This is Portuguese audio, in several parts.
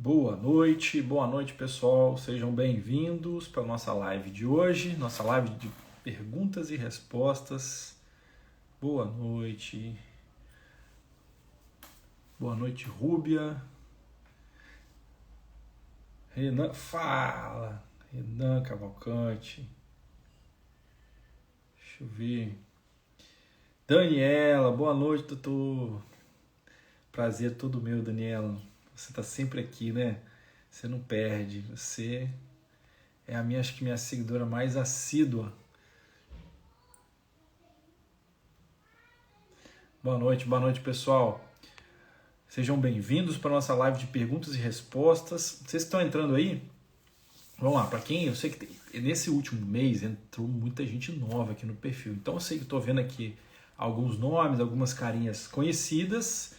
Boa noite pessoal, sejam bem-vindos para a nossa live de hoje, nossa live de perguntas e respostas. Boa noite Rúbia, Renan, fala, Renan Cavalcante, deixa eu ver, Daniela, boa noite doutor, prazer todo meu Daniela. Você está sempre aqui, né? Você não perde. Você é acho que minha seguidora mais assídua. Boa noite, pessoal. Sejam bem-vindos para a nossa live de perguntas e respostas. Vocês estão entrando aí? Vamos lá, para quem... Eu sei que nesse último mês entrou muita gente nova aqui no perfil. Então eu sei que estou vendo aqui alguns nomes, algumas carinhas conhecidas.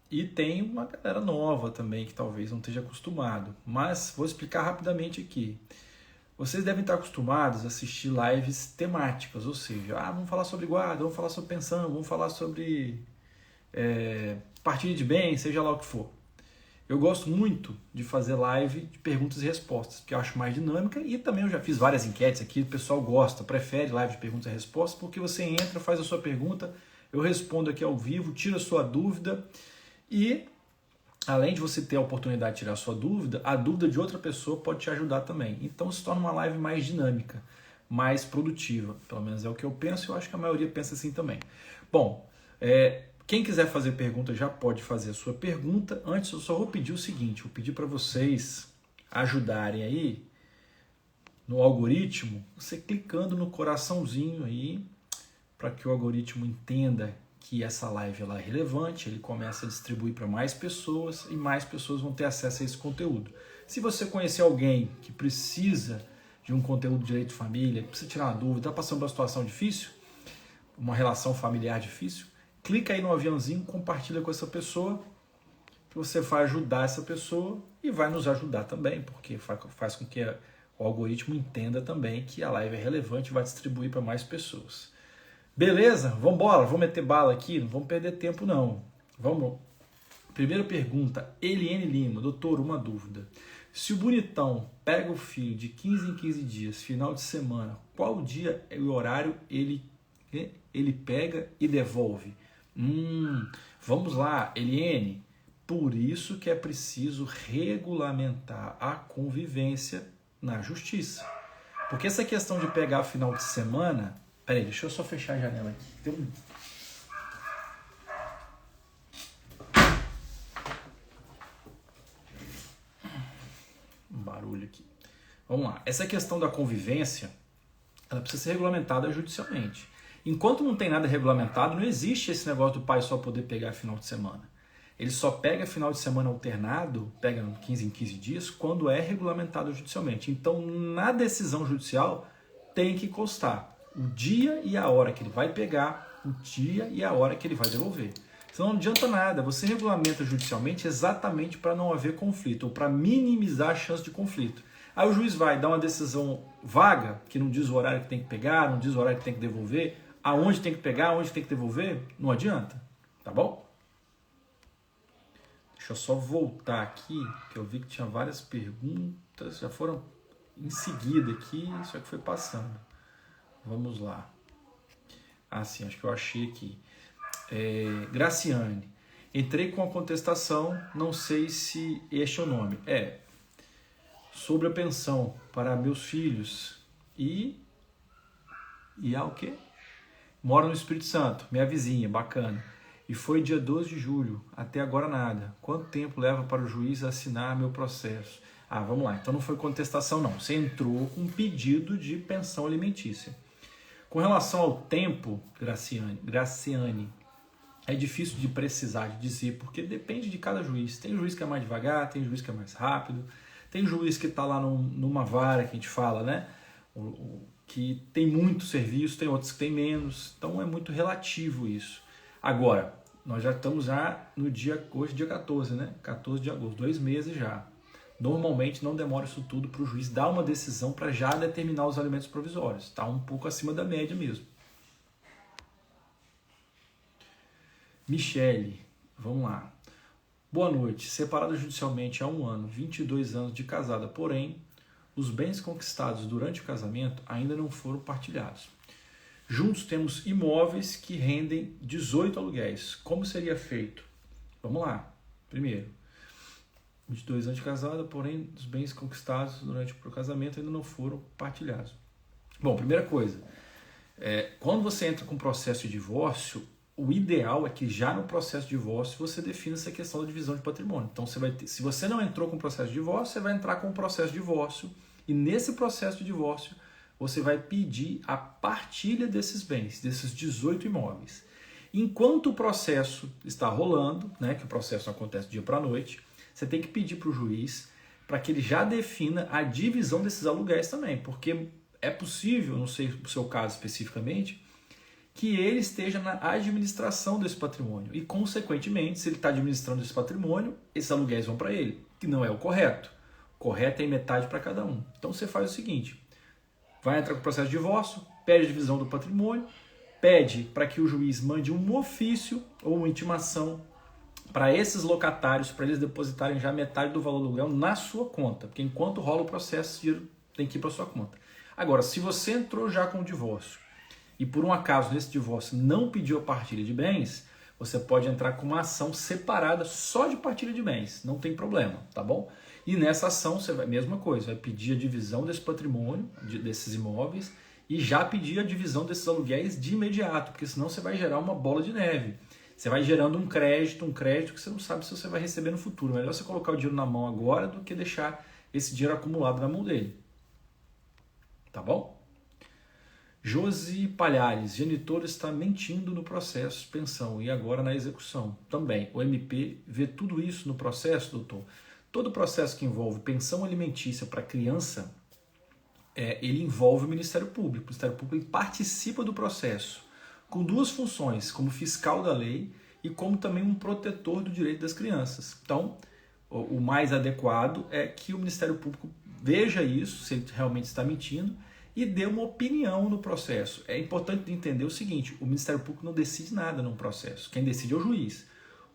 E tem uma galera nova também que talvez não esteja acostumado. Mas vou explicar rapidamente aqui. Vocês devem estar acostumados a assistir lives temáticas, ou seja, vamos falar sobre guarda, vamos falar sobre pensão, vamos falar sobre partilha de bens, seja lá o que for. Eu gosto muito de fazer live de perguntas e respostas, que eu acho mais dinâmica, e também eu já fiz várias enquetes aqui, o pessoal gosta, prefere live de perguntas e respostas, porque você entra, faz a sua pergunta, eu respondo aqui ao vivo, tiro a sua dúvida. E, além de você ter a oportunidade de tirar a sua dúvida, a dúvida de outra pessoa pode te ajudar também. Então se torna uma live mais dinâmica, mais produtiva. Pelo menos é o que eu penso e eu acho que a maioria pensa assim também. Bom, quem quiser fazer pergunta já pode fazer a sua pergunta. Antes eu só vou pedir o seguinte, vou pedir para vocês ajudarem aí no algoritmo, você clicando no coraçãozinho aí, para que o algoritmo entenda que essa live ela é relevante, ele começa a distribuir para mais pessoas e mais pessoas vão ter acesso a esse conteúdo. Se você conhecer alguém que precisa de um conteúdo de direito de família, precisa tirar uma dúvida, está passando por uma situação difícil, uma relação familiar difícil, clica aí no aviãozinho, compartilha com essa pessoa, que você vai ajudar essa pessoa e vai nos ajudar também, porque faz com que o algoritmo entenda também que a live é relevante e vai distribuir para mais pessoas. Beleza? Vamos embora, vamos meter bala aqui, não vamos perder tempo não. Vamos. Primeira pergunta, Eliane Lima, doutor, uma dúvida. Se o bonitão pega o filho de 15 em 15 dias, final de semana, qual dia e o horário ele pega e devolve? Vamos lá, Eliane. Por isso que é preciso regulamentar a convivência na justiça. Porque essa questão de pegar final de semana... Peraí, deixa eu só fechar a janela aqui. Tem um barulho aqui. Vamos lá. Essa questão da convivência, ela precisa ser regulamentada judicialmente. Enquanto não tem nada regulamentado, não existe esse negócio do pai só poder pegar final de semana. Ele só pega final de semana alternado, pega 15 em 15 dias, quando é regulamentado judicialmente. Então, na decisão judicial, tem que constar o dia e a hora que ele vai pegar, o dia e a hora que ele vai devolver. Senão não adianta nada, você regulamenta judicialmente exatamente para não haver conflito, ou para minimizar a chance de conflito. Aí o juiz vai dar uma decisão vaga, que não diz o horário que tem que pegar, não diz o horário que tem que devolver, aonde tem que pegar, aonde tem que devolver, não adianta, tá bom? Deixa eu só voltar aqui, que eu vi que tinha várias perguntas, já foram em seguida aqui, só que foi passando. Vamos lá. Sim, acho que eu achei aqui. Graciane. Entrei com a contestação, não sei se este é o nome. Sobre a pensão para meus filhos. E há o quê? Moro no Espírito Santo, minha vizinha, bacana. E foi dia 12 de julho, até agora nada. Quanto tempo leva para o juiz assinar meu processo? Vamos lá. Então não foi contestação, não. Você entrou com um pedido de pensão alimentícia. Com relação ao tempo, Graciane, é difícil de precisar, de dizer, porque depende de cada juiz. Tem juiz que é mais devagar, tem juiz que é mais rápido, tem juiz que está lá numa vara que a gente fala, né? Que tem muito serviço, tem outros que tem menos, então é muito relativo isso. Agora, nós já estamos no hoje dia 14, né? 14 de agosto, 2 meses já. Normalmente não demora isso tudo para o juiz dar uma decisão para já determinar os alimentos provisórios. Está um pouco acima da média mesmo. Michele, vamos lá. Boa noite. Separada judicialmente há 1 ano, 22 anos de casada, porém, os bens conquistados durante o casamento ainda não foram partilhados. Juntos temos imóveis que rendem 18 aluguéis. Como seria feito? Vamos lá. Primeiro, 22 anos de casada, porém, os bens conquistados durante o casamento ainda não foram partilhados. Bom, primeira coisa, quando você entra com um processo de divórcio, o ideal é que já no processo de divórcio você defina essa questão da divisão de patrimônio. Então, se você não entrou com o processo de divórcio, você vai entrar com o processo de divórcio e nesse processo de divórcio você vai pedir a partilha desses bens, desses 18 imóveis. Enquanto o processo está rolando, né, que o processo não acontece do dia para a noite, você tem que pedir para o juiz para que ele já defina a divisão desses aluguéis também, porque é possível, não sei o seu caso especificamente, que ele esteja na administração desse patrimônio e, consequentemente, se ele está administrando esse patrimônio, esses aluguéis vão para ele, que não é o correto. O correto é metade para cada um. Então você faz o seguinte, vai entrar com o processo de divórcio, pede a divisão do patrimônio, pede para que o juiz mande um ofício ou uma intimação para esses locatários, para eles depositarem já metade do valor do aluguel na sua conta, porque enquanto rola o processo, o dinheiro tem que ir para sua conta. Agora, se você entrou já com o divórcio e por um acaso nesse divórcio não pediu a partilha de bens, você pode entrar com uma ação separada só de partilha de bens, não tem problema, tá bom? E nessa ação você vai, mesma coisa, vai pedir a divisão desse patrimônio, desses imóveis, e já pedir a divisão desses aluguéis de imediato, porque senão você vai gerar uma bola de neve. Você vai gerando um crédito que você não sabe se você vai receber no futuro. Melhor você colocar o dinheiro na mão agora do que deixar esse dinheiro acumulado na mão dele. Tá bom? Josi Palhares, genitor está mentindo no processo de pensão e agora na execução. Também, o MP vê tudo isso no processo, doutor? Todo processo que envolve pensão alimentícia para criança, ele envolve o Ministério Público. O Ministério Público ele participa do processo com duas funções, como fiscal da lei e como também um protetor do direito das crianças. Então, o mais adequado é que o Ministério Público veja isso, se ele realmente está mentindo, e dê uma opinião no processo. É importante entender o seguinte, o Ministério Público não decide nada num processo, quem decide é o juiz.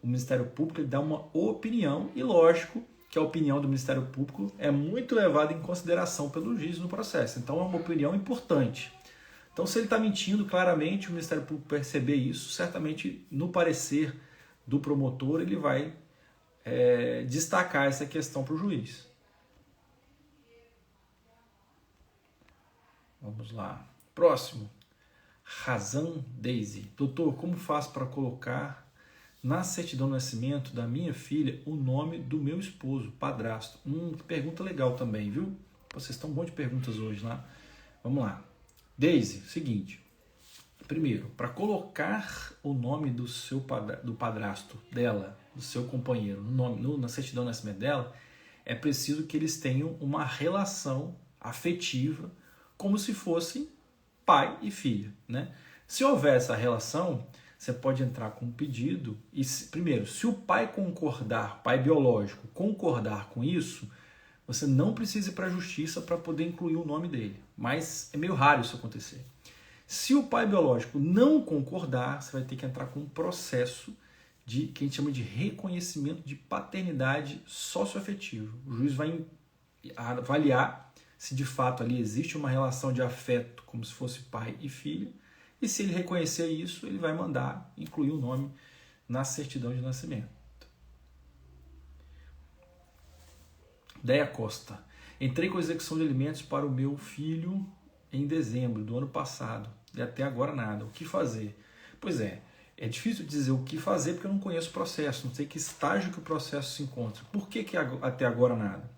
O Ministério Público ele dá uma opinião e, lógico, que a opinião do Ministério Público é muito levada em consideração pelo juiz no processo. Então, é uma opinião importante. Então, se ele está mentindo, claramente o Ministério Público perceber isso, certamente no parecer do promotor ele vai destacar essa questão para o juiz. Vamos lá. Próximo. Razan Daisy. Doutor, como faço para colocar na certidão de nascimento da minha filha o nome do meu esposo, padrasto? Que pergunta legal também, viu? Vocês estão bons de perguntas hoje, né? Vamos lá. Daisy, seguinte. Primeiro, para colocar o nome do padrasto dela, do seu companheiro, na certidão de nascimento dela, é preciso que eles tenham uma relação afetiva, como se fossem pai e filha, né? Se houver essa relação, você pode entrar com um pedido e, primeiro, se o pai concordar, pai biológico, concordar com isso, você não precisa ir para a justiça para poder incluir o nome dele, mas é meio raro isso acontecer. Se o pai biológico não concordar, você vai ter que entrar com um processo que a gente chama de reconhecimento de paternidade socioafetiva. O juiz vai avaliar se de fato ali existe uma relação de afeto, como se fosse pai e filha, e se ele reconhecer isso, ele vai mandar incluir o nome na certidão de nascimento. Deia Costa. Entrei com a execução de alimentos para o meu filho em dezembro do ano passado e até agora nada. O que fazer? Pois é difícil dizer o que fazer porque eu não conheço o processo, não sei que estágio que o processo se encontra. Por que até agora nada?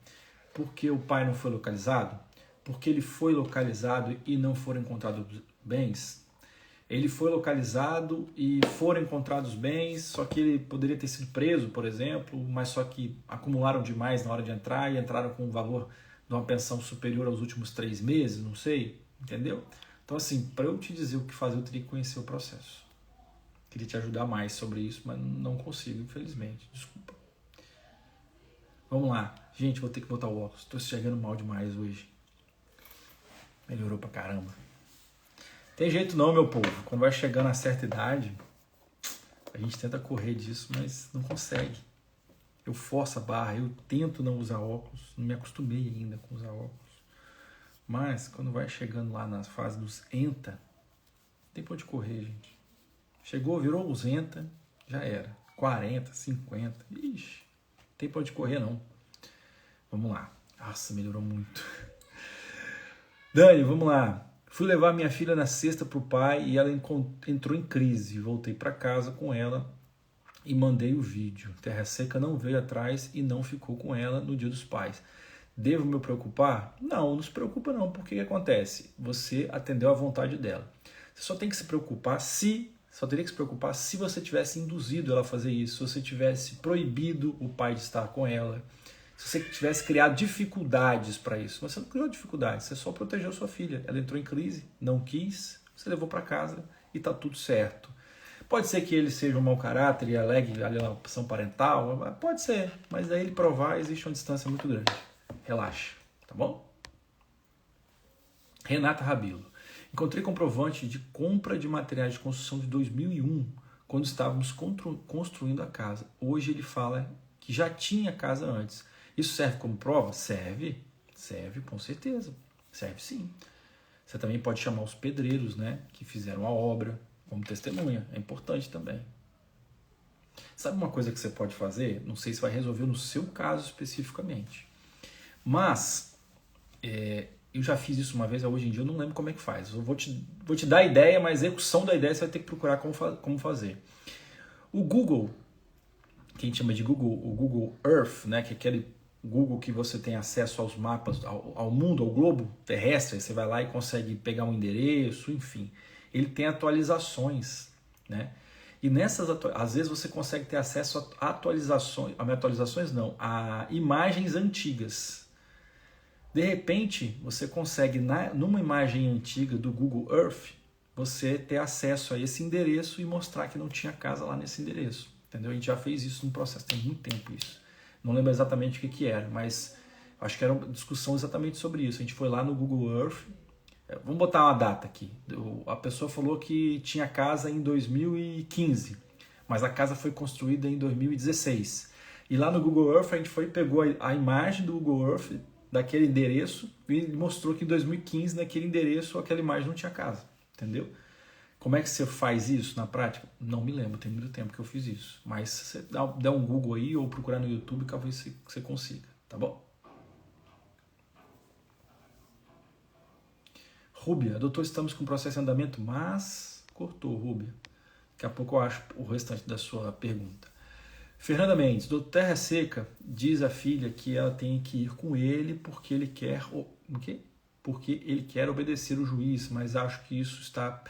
Porque o pai não foi localizado? Porque ele foi localizado e não foram encontrados bens? Ele foi localizado e foram encontrados bens, só que ele poderia ter sido preso, por exemplo, mas só que acumularam demais na hora de entrar e entraram com um valor de uma pensão superior aos últimos 3 meses, não sei, entendeu? Então, assim, para eu te dizer o que fazer, eu teria que conhecer o processo. Queria te ajudar mais sobre isso, mas não consigo, infelizmente. Desculpa. Vamos lá. Gente, vou ter que botar o óculos. Estou enxergando mal demais hoje. Melhorou pra caramba. Tem jeito não, meu povo. Quando vai chegando a certa idade, a gente tenta correr disso, mas não consegue. eu forço a barra, eu tento não usar óculos, não me acostumei ainda com usar óculos. Mas quando vai chegando lá na fase dos enta, não tem pra onde correr, gente. Chegou, virou os enta, já era. 40, 50, ixi, não tem pra onde correr não. Vamos lá. Nossa, melhorou muito. Dani, vamos lá. Fui levar minha filha na sexta pro pai e ela entrou em crise. Voltei para casa com ela e mandei o vídeo. Terra Seca não veio atrás e não ficou com ela no Dia dos Pais. Devo me preocupar? Não, não se preocupa não. Porque o que acontece? Você atendeu à vontade dela. Você só tem que se preocupar só teria que se preocupar se você tivesse induzido ela a fazer isso, se você tivesse proibido o pai de estar com ela, se você tivesse criado dificuldades para isso. Você não criou dificuldades, você só protegeu sua filha. Ela entrou em crise, não quis, você levou para casa e está tudo certo. Pode ser que ele seja um mau caráter e alegue alienação parental, pode ser, mas daí ele provar, existe uma distância muito grande. Relaxa, tá bom? Renata Rabilo. Encontrei comprovante de compra de materiais de construção de 2001, quando estávamos construindo a casa. Hoje ele fala que já tinha casa antes. Isso serve como prova? Serve, com certeza. Serve sim. Você também pode chamar os pedreiros, né, que fizeram a obra como testemunha. É importante também. Sabe uma coisa que você pode fazer? Não sei se vai resolver no seu caso especificamente. Mas, eu já fiz isso uma vez, hoje em dia eu não lembro como é que faz. Eu vou te dar a ideia, mas a execução da ideia você vai ter que procurar como fazer. O Google, que a gente chama de Google, o Google Earth, né, que é aquele Google que você tem acesso aos mapas, ao mundo, ao globo terrestre, você vai lá e consegue pegar um endereço, enfim. Ele tem atualizações, né? E nessas às vezes você consegue ter acesso a a imagens antigas. De repente, você consegue, numa imagem antiga do Google Earth, você ter acesso a esse endereço e mostrar que não tinha casa lá nesse endereço. Entendeu? A gente já fez isso no processo, tem muito tempo isso. Não lembro exatamente o que era, mas acho que era uma discussão exatamente sobre isso. A gente foi lá no Google Earth, vamos botar uma data aqui. A pessoa falou que tinha casa em 2015, mas a casa foi construída em 2016. E lá no Google Earth a gente foi e pegou a imagem do Google Earth daquele endereço e mostrou que em 2015 naquele endereço aquela imagem não tinha casa, entendeu? Como é que você faz isso na prática? Não me lembro, tem muito tempo que eu fiz isso. Mas se você der um Google aí ou procurar no YouTube, talvez você consiga, tá bom? Rúbia, doutor, estamos com o processo em andamento, mas cortou, Rúbia. Daqui a pouco eu acho o restante da sua pergunta. Fernanda Mendes, doutor Terra Seca diz à filha que ela tem que ir com ele porque ele quer o quê? Porque ele quer obedecer o juiz, mas acho que isso está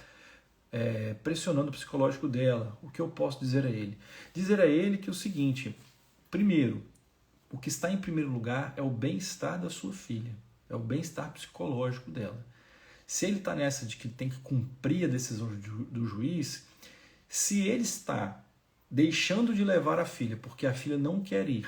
pressionando o psicológico dela. O que eu posso dizer a ele? Dizer a ele que é o seguinte: primeiro, o que está em primeiro lugar é o bem-estar da sua filha, é o bem-estar psicológico dela. Se ele está nessa de que tem que cumprir a decisão do juiz, se ele está deixando de levar a filha porque a filha não quer ir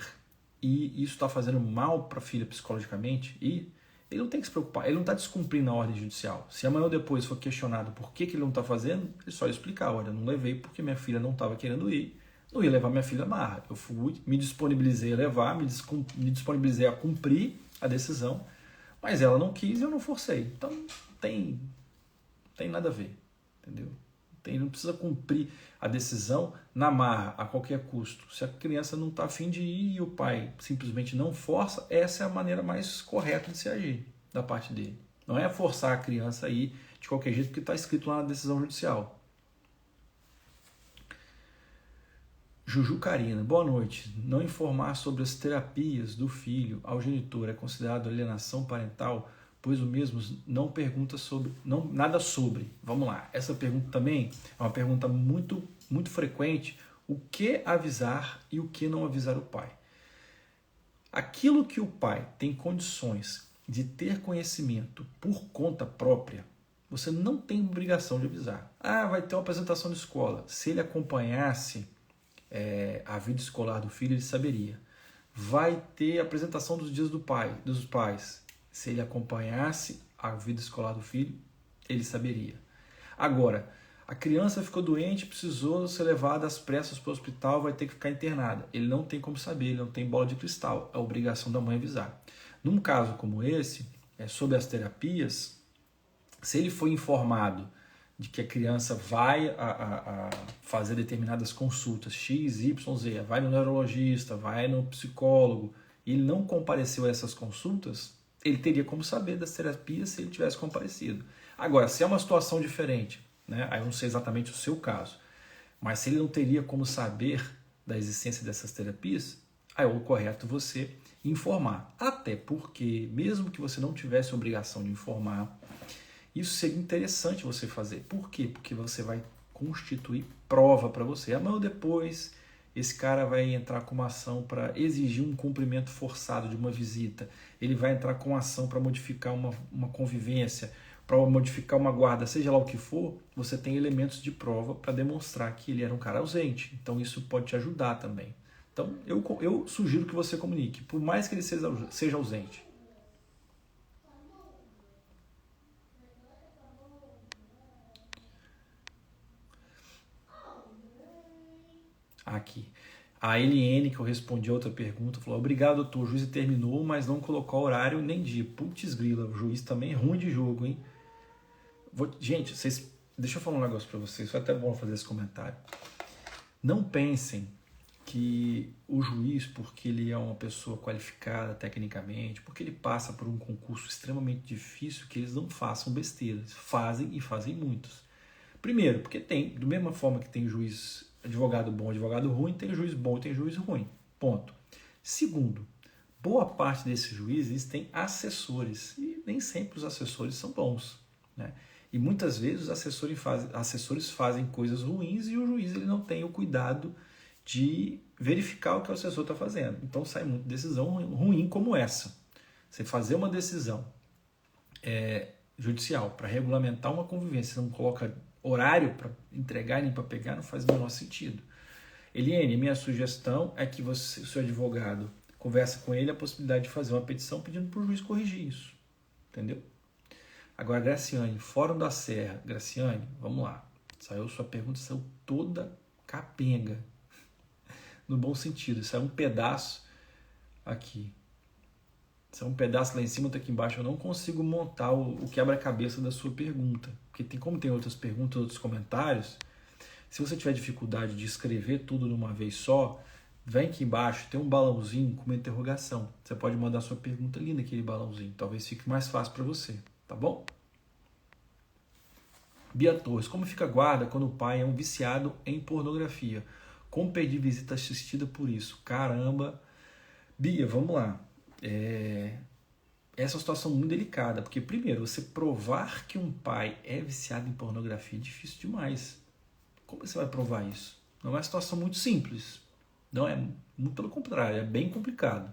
e isso está fazendo mal para a filha psicologicamente, e ele não tem que se preocupar, ele não está descumprindo a ordem judicial. Se amanhã ou depois for questionado por que ele não está fazendo, ele só explicar: olha, não levei porque minha filha não estava querendo ir, não ia levar minha filha à marra. Eu fui, me disponibilizei a levar, me disponibilizei a cumprir a decisão, mas ela não quis e eu não forcei. Então tem nada a ver, entendeu? Não precisa cumprir a decisão na marra, a qualquer custo. Se a criança não está a fim de ir e o pai simplesmente não força, essa é a maneira mais correta de se agir da parte dele. Não é forçar a criança a ir de qualquer jeito porque está escrito lá na decisão judicial. Juju Karina, boa noite. Não informar sobre as terapias do filho ao genitor é considerado alienação parental, pois o mesmo não pergunta sobre, nada sobre. Vamos lá, essa pergunta também é uma pergunta muito, muito frequente: o que avisar e o que não avisar o pai. Aquilo que o pai tem condições de ter conhecimento por conta própria, você não tem obrigação de avisar. Vai ter uma apresentação de escola. Se ele acompanhasse a vida escolar do filho, ele saberia. Vai ter a apresentação dos dias dos pais. Se ele acompanhasse a vida escolar do filho, ele saberia. Agora, A criança ficou doente, precisou ser levada às pressas para o hospital, vai ter que ficar internada. Ele não tem como saber, ele não tem bola de cristal. É obrigação da mãe avisar. Num caso como esse, sobre as terapias, se ele foi informado de que a criança vai a fazer determinadas consultas, X, Y, Z, vai no neurologista, vai no psicólogo, e ele não compareceu a essas consultas, ele teria como saber das terapias se ele tivesse comparecido. Agora, se é uma situação diferente, né, aí eu não sei exatamente o seu caso, mas se ele não teria como saber da existência dessas terapias, aí é o correto você informar. Até porque, mesmo que você não tivesse a obrigação de informar, isso seria interessante você fazer. Por quê? Porque você vai constituir prova para você. Amanhã ou depois, esse cara vai entrar com uma ação para exigir um cumprimento forçado de uma visita. Ele vai entrar com uma ação para modificar uma convivência, para modificar uma guarda, seja lá o que for, você tem elementos de prova para demonstrar que ele era um cara ausente. Então isso pode te ajudar também. Então eu sugiro que você comunique, por mais que ele seja ausente. Aqui. A Eliane, que eu respondi a outra pergunta, falou: obrigado, doutor, o juiz terminou, mas não colocou horário nem dia. Putz grila, o juiz também é ruim de jogo, hein? Gente, deixa eu falar um negócio para vocês, foi até bom fazer esse comentário. Não pensem que o juiz, porque ele é uma pessoa qualificada tecnicamente, porque ele passa por um concurso extremamente difícil, que eles não façam besteiras. Fazem e fazem muitos. Primeiro, porque tem, da mesma forma que tem juiz, advogado bom, advogado ruim, tem juiz bom e tem juiz ruim. Ponto. Segundo, boa parte desses juízes tem assessores, e nem sempre os assessores são bons, né? E muitas vezes os assessores fazem coisas ruins e o juiz ele não tem o cuidado de verificar o que o assessor está fazendo. Então sai muita decisão ruim como essa. Você fazer uma decisão judicial para regulamentar uma convivência, você não coloca horário para entregar nem para pegar, não faz o menor sentido. Eliane, minha sugestão é que você, o seu advogado, converse com ele a possibilidade de fazer uma petição pedindo para o juiz corrigir isso. Entendeu? Agora, Graciane, Fórum da Serra. Graciane, vamos lá. Sua pergunta saiu toda capenga. No bom sentido. Isso é um pedaço aqui. Isso é um pedaço lá em cima, outro aqui embaixo. Eu não consigo montar o quebra-cabeça da sua pergunta. Porque como tem outras perguntas, outros comentários, se você tiver dificuldade de escrever tudo de uma vez só, vem aqui embaixo, tem um balãozinho com uma interrogação. Você pode mandar sua pergunta ali naquele balãozinho. Talvez fique mais fácil para você. Tá bom? Bia Torres, como fica a guarda quando o pai é um viciado em pornografia? Como pedir visita assistida por isso? Caramba! Bia, vamos lá. Essa é uma situação muito delicada, porque primeiro, você provar que um pai é viciado em pornografia é difícil demais. Como você vai provar isso? Não é uma situação muito simples. Não é, muito pelo contrário, é bem complicado.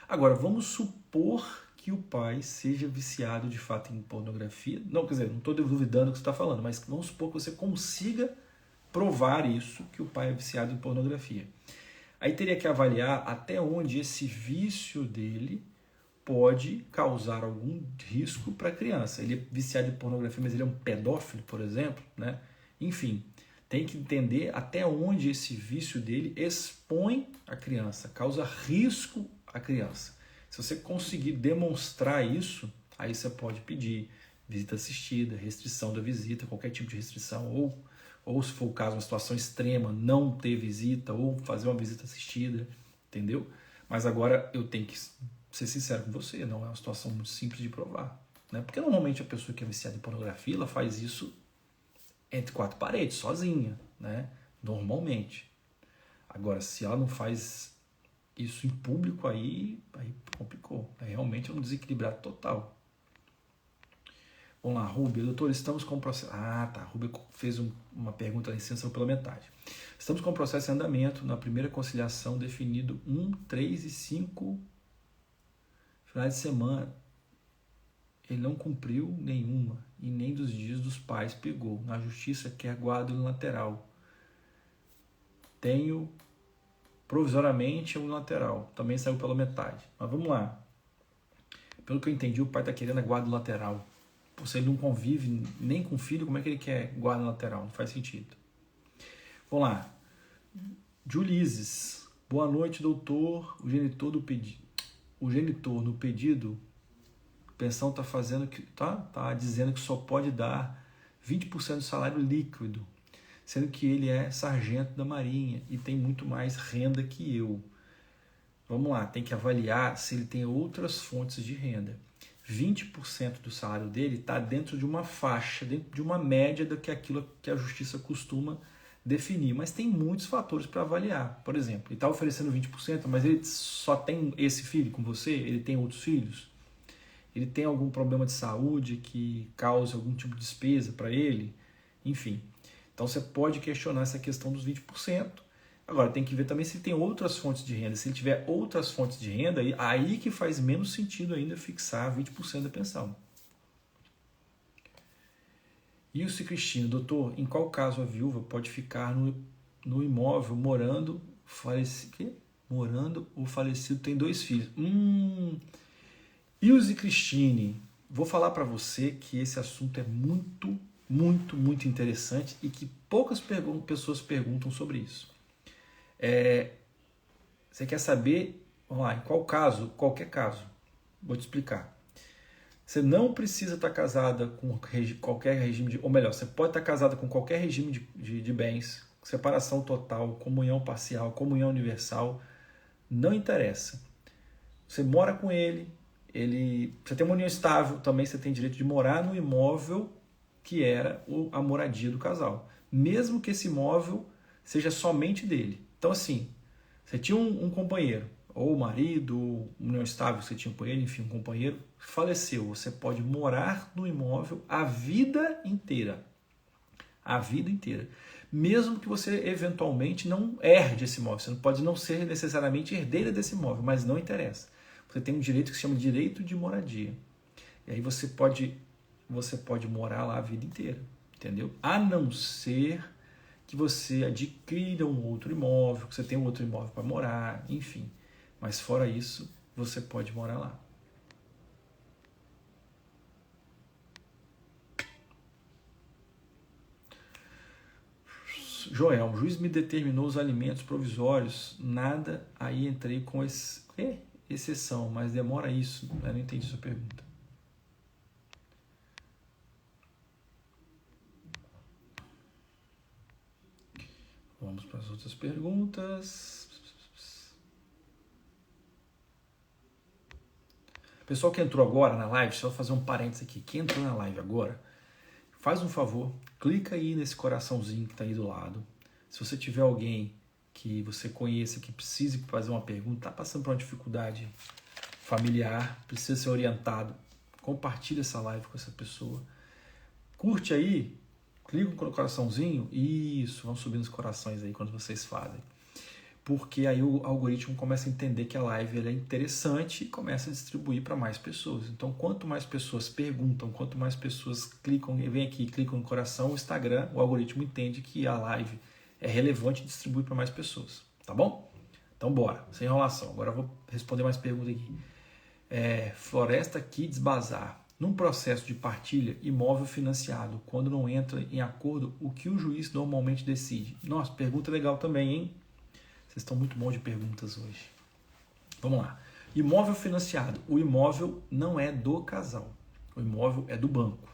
Agora, vamos supor que o pai seja viciado de fato em pornografia. Não, quer dizer, não estou duvidando do que você está falando, mas vamos supor que você consiga provar isso, que o pai é viciado em pornografia. Aí teria que avaliar até onde esse vício dele pode causar algum risco para a criança. Ele é viciado em pornografia, mas ele é um pedófilo, por exemplo, né? Enfim, tem que entender até onde esse vício dele expõe a criança, causa risco à criança. Se você conseguir demonstrar isso, aí você pode pedir visita assistida, restrição da visita, qualquer tipo de restrição, ou se for o caso, uma situação extrema, não ter visita, ou fazer uma visita assistida, entendeu? Mas agora eu tenho que ser sincero com você, não é uma situação muito simples de provar, né? Porque normalmente a pessoa que é viciada em pornografia, ela faz isso entre quatro paredes, sozinha, né? Normalmente. Agora, se ela não faz isso em público, aí complicou. Aí realmente é um desequilibrado total. Vamos lá, Rubia. Doutor, estamos com o processo... Ah, tá. Rubia fez uma pergunta lá em cima pela metade. Estamos com o processo em andamento na primeira conciliação definido 1, 3 e 5 finais de semana. Ele não cumpriu nenhuma e nem dos dias dos pais pegou. Na justiça quer guarda unilateral. Tenho provisoriamente unilateral. Também saiu pela metade. Mas vamos lá. Pelo que eu entendi, o pai está querendo a guarda lateral. Se ele não convive nem com o filho, como é que ele quer guarda lateral? Não faz sentido. Vamos lá. Julizes. Boa noite, doutor. O genitor no pedido, pensão está fazendo que tá dizendo que só pode dar 20% do salário líquido, sendo que ele é sargento da Marinha e tem muito mais renda que eu. Vamos lá, tem que avaliar se ele tem outras fontes de renda. 20% do salário dele está dentro de uma faixa, dentro de uma média do que aquilo que a justiça costuma definir, mas tem muitos fatores para avaliar. Por exemplo, ele está oferecendo 20%, mas ele só tem esse filho com você? Ele tem outros filhos? Ele tem algum problema de saúde que cause algum tipo de despesa para ele? Enfim, então você pode questionar essa questão dos 20%. Agora, tem que ver também se ele tem outras fontes de renda. Se ele tiver outras fontes de renda, aí que faz menos sentido ainda fixar 20% da pensão. Ilse Cristina, doutor, em qual caso a viúva pode ficar no imóvel morando o falecido tem 2 filhos? Ilse Cristine, vou falar para você que esse assunto é muito, muito, muito interessante e que poucas pessoas perguntam sobre isso. Você quer saber, vamos lá, em qual caso? Qualquer caso. Vou te explicar. Você não precisa estar casada com qualquer regime ou melhor, você pode estar casada com qualquer regime de bens, separação total, comunhão parcial, comunhão universal, não interessa. Você mora com ele, você tem uma união estável, também você tem direito de morar no imóvel que era a moradia do casal, mesmo que esse imóvel seja somente dele. Então assim, você tinha um companheiro, ou marido, ou união estável, você tinha com ele, enfim, um companheiro, faleceu. Você pode morar no imóvel a vida inteira. A vida inteira. Mesmo que você eventualmente não herde esse imóvel. Você pode não ser necessariamente herdeira desse imóvel, mas não interessa. Você tem um direito que se chama direito de moradia. E aí você pode morar lá a vida inteira. Entendeu? A não ser que você adquira um outro imóvel, que você tenha um outro imóvel para morar, enfim. Mas fora isso, você pode morar lá. Joel, o juiz me determinou os alimentos provisórios, nada, aí entrei com exceção, mas demora isso. Eu não entendi sua pergunta. Vamos para as outras perguntas. Pessoal que entrou agora na live, só fazer um parênteses aqui. Quem entrou na live agora, faz um favor, clica aí nesse coraçãozinho que está aí do lado. Se você tiver alguém que você conheça, que precise fazer uma pergunta, está passando por uma dificuldade familiar, precisa ser orientado, compartilha essa live com essa pessoa. Curte aí, clica no coraçãozinho, isso, vão subindo os corações aí quando vocês fazem. Porque aí o algoritmo começa a entender que a live é interessante e começa a distribuir para mais pessoas. Então, quanto mais pessoas perguntam, quanto mais pessoas clicam e vêm aqui e clicam no coração, o algoritmo entende que a live é relevante e distribui para mais pessoas. Tá bom? Então, bora, sem enrolação. Agora eu vou responder mais perguntas aqui. Floresta Kids Bazar. Num processo de partilha, imóvel financiado, quando não entra em acordo, o que o juiz normalmente decide? Nossa, pergunta legal também, hein? Vocês estão muito bons de perguntas hoje. Vamos lá. Imóvel financiado. O imóvel não é do casal. O imóvel é do banco.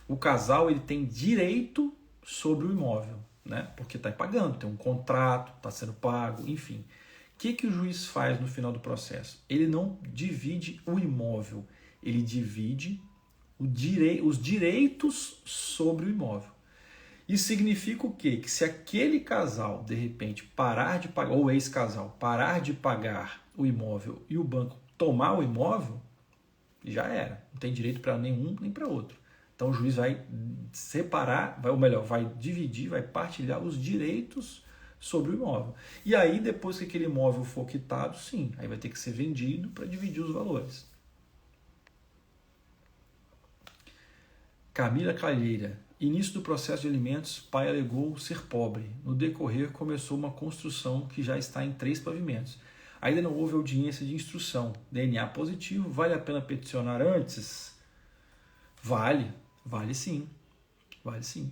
O casal ele tem direito sobre o imóvel, né? Porque está pagando, tem um contrato, está sendo pago, enfim. O que o juiz faz no final do processo? Ele não divide o imóvel, ele divide os direitos sobre o imóvel. Isso significa o quê? Que se aquele casal, de repente, parar de pagar, ou ex-casal, parar de pagar o imóvel e o banco tomar o imóvel, já era. Não tem direito para nenhum nem para outro. Então o juiz vai separar, vai dividir, vai partilhar os direitos sobre o imóvel. E aí, depois que aquele imóvel for quitado, sim, aí vai ter que ser vendido para dividir os valores. Camila Calheira. Início do processo de alimentos, pai alegou ser pobre. No decorrer, começou uma construção que já está em 3 pavimentos. Ainda não houve audiência de instrução. DNA positivo, vale a pena peticionar antes? Vale sim. Vale sim.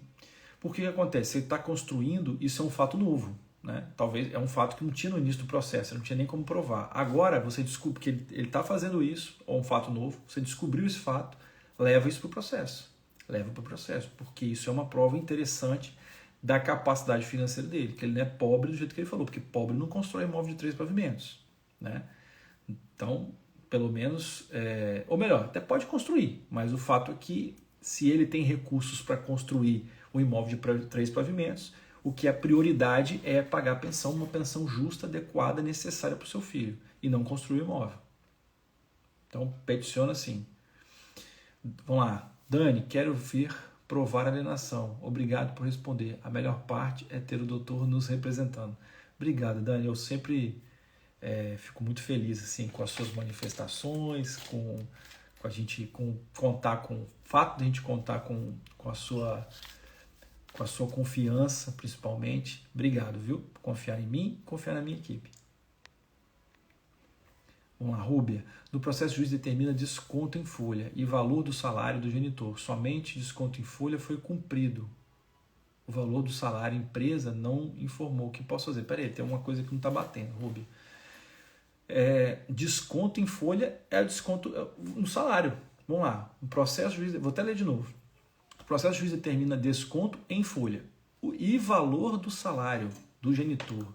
Porque o que acontece? Você está construindo, isso é um fato novo. Né? Talvez é um fato que não tinha no início do processo, não tinha nem como provar. Agora você descobre que ele está fazendo isso, ou um fato novo, você descobriu esse fato, leva isso para o processo. Leva para o processo, porque isso é uma prova interessante da capacidade financeira dele, que ele não é pobre do jeito que ele falou, porque pobre não constrói imóvel de 3 pavimentos. Né? Então, pelo menos, ou melhor, até pode construir, mas o fato é que se ele tem recursos para construir um imóvel de 3 pavimentos, o que é prioridade é pagar a pensão, uma pensão justa, adequada, necessária para o seu filho, e não construir o imóvel. Então, peticiona sim. Vamos lá. Dani, quero vir provar a alienação. Obrigado por responder. A melhor parte é ter o doutor nos representando. Obrigado, Dani. Eu sempre fico muito feliz assim, com as suas manifestações, com a gente contar com o fato de a gente contar com a sua confiança, principalmente. Obrigado, viu? Por confiar em mim, confiar na minha equipe. Vamos lá, Rúbia. No processo, o juiz determina desconto em folha e valor do salário do genitor. Somente desconto em folha foi cumprido. O valor do salário, a empresa não informou. O que posso fazer? Peraí, tem uma coisa que não está batendo, Rúbia. Desconto em folha é desconto no salário. Vamos lá. O processo, juiz, vou até ler de novo. O processo, juiz determina desconto em folha e valor do salário do genitor.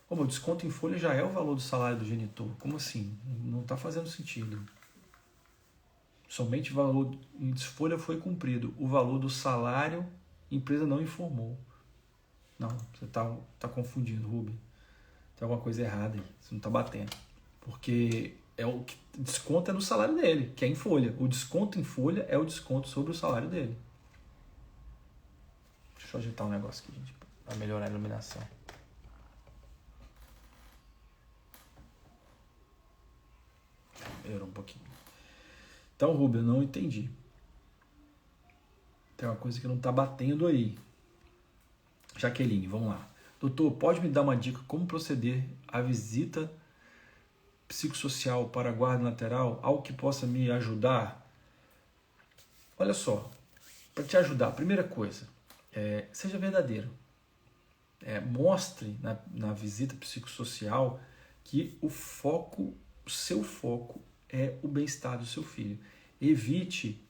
Como o desconto em folha já é o valor do salário do genitor. Como assim? Não está fazendo sentido. Somente o valor de folha foi cumprido. O valor do salário, a empresa não informou. Não, você está confundindo, Rubem. Tem alguma coisa errada aí. Você não está batendo. Porque o desconto é no salário dele, que é em folha. O desconto em folha é o desconto sobre o salário dele. Deixa eu ajeitar um negócio aqui, gente, para melhorar a iluminação. Melhorou um pouquinho. Então, Rubem, eu não entendi. Tem uma coisa que não está batendo aí. Jaqueline, vamos lá. Doutor, pode me dar uma dica como proceder à visita psicossocial para a guarda lateral? Algo que possa me ajudar? Olha só, para te ajudar, a primeira coisa, seja verdadeiro. Mostre na visita psicossocial que o seu foco é o bem-estar do seu filho. Evite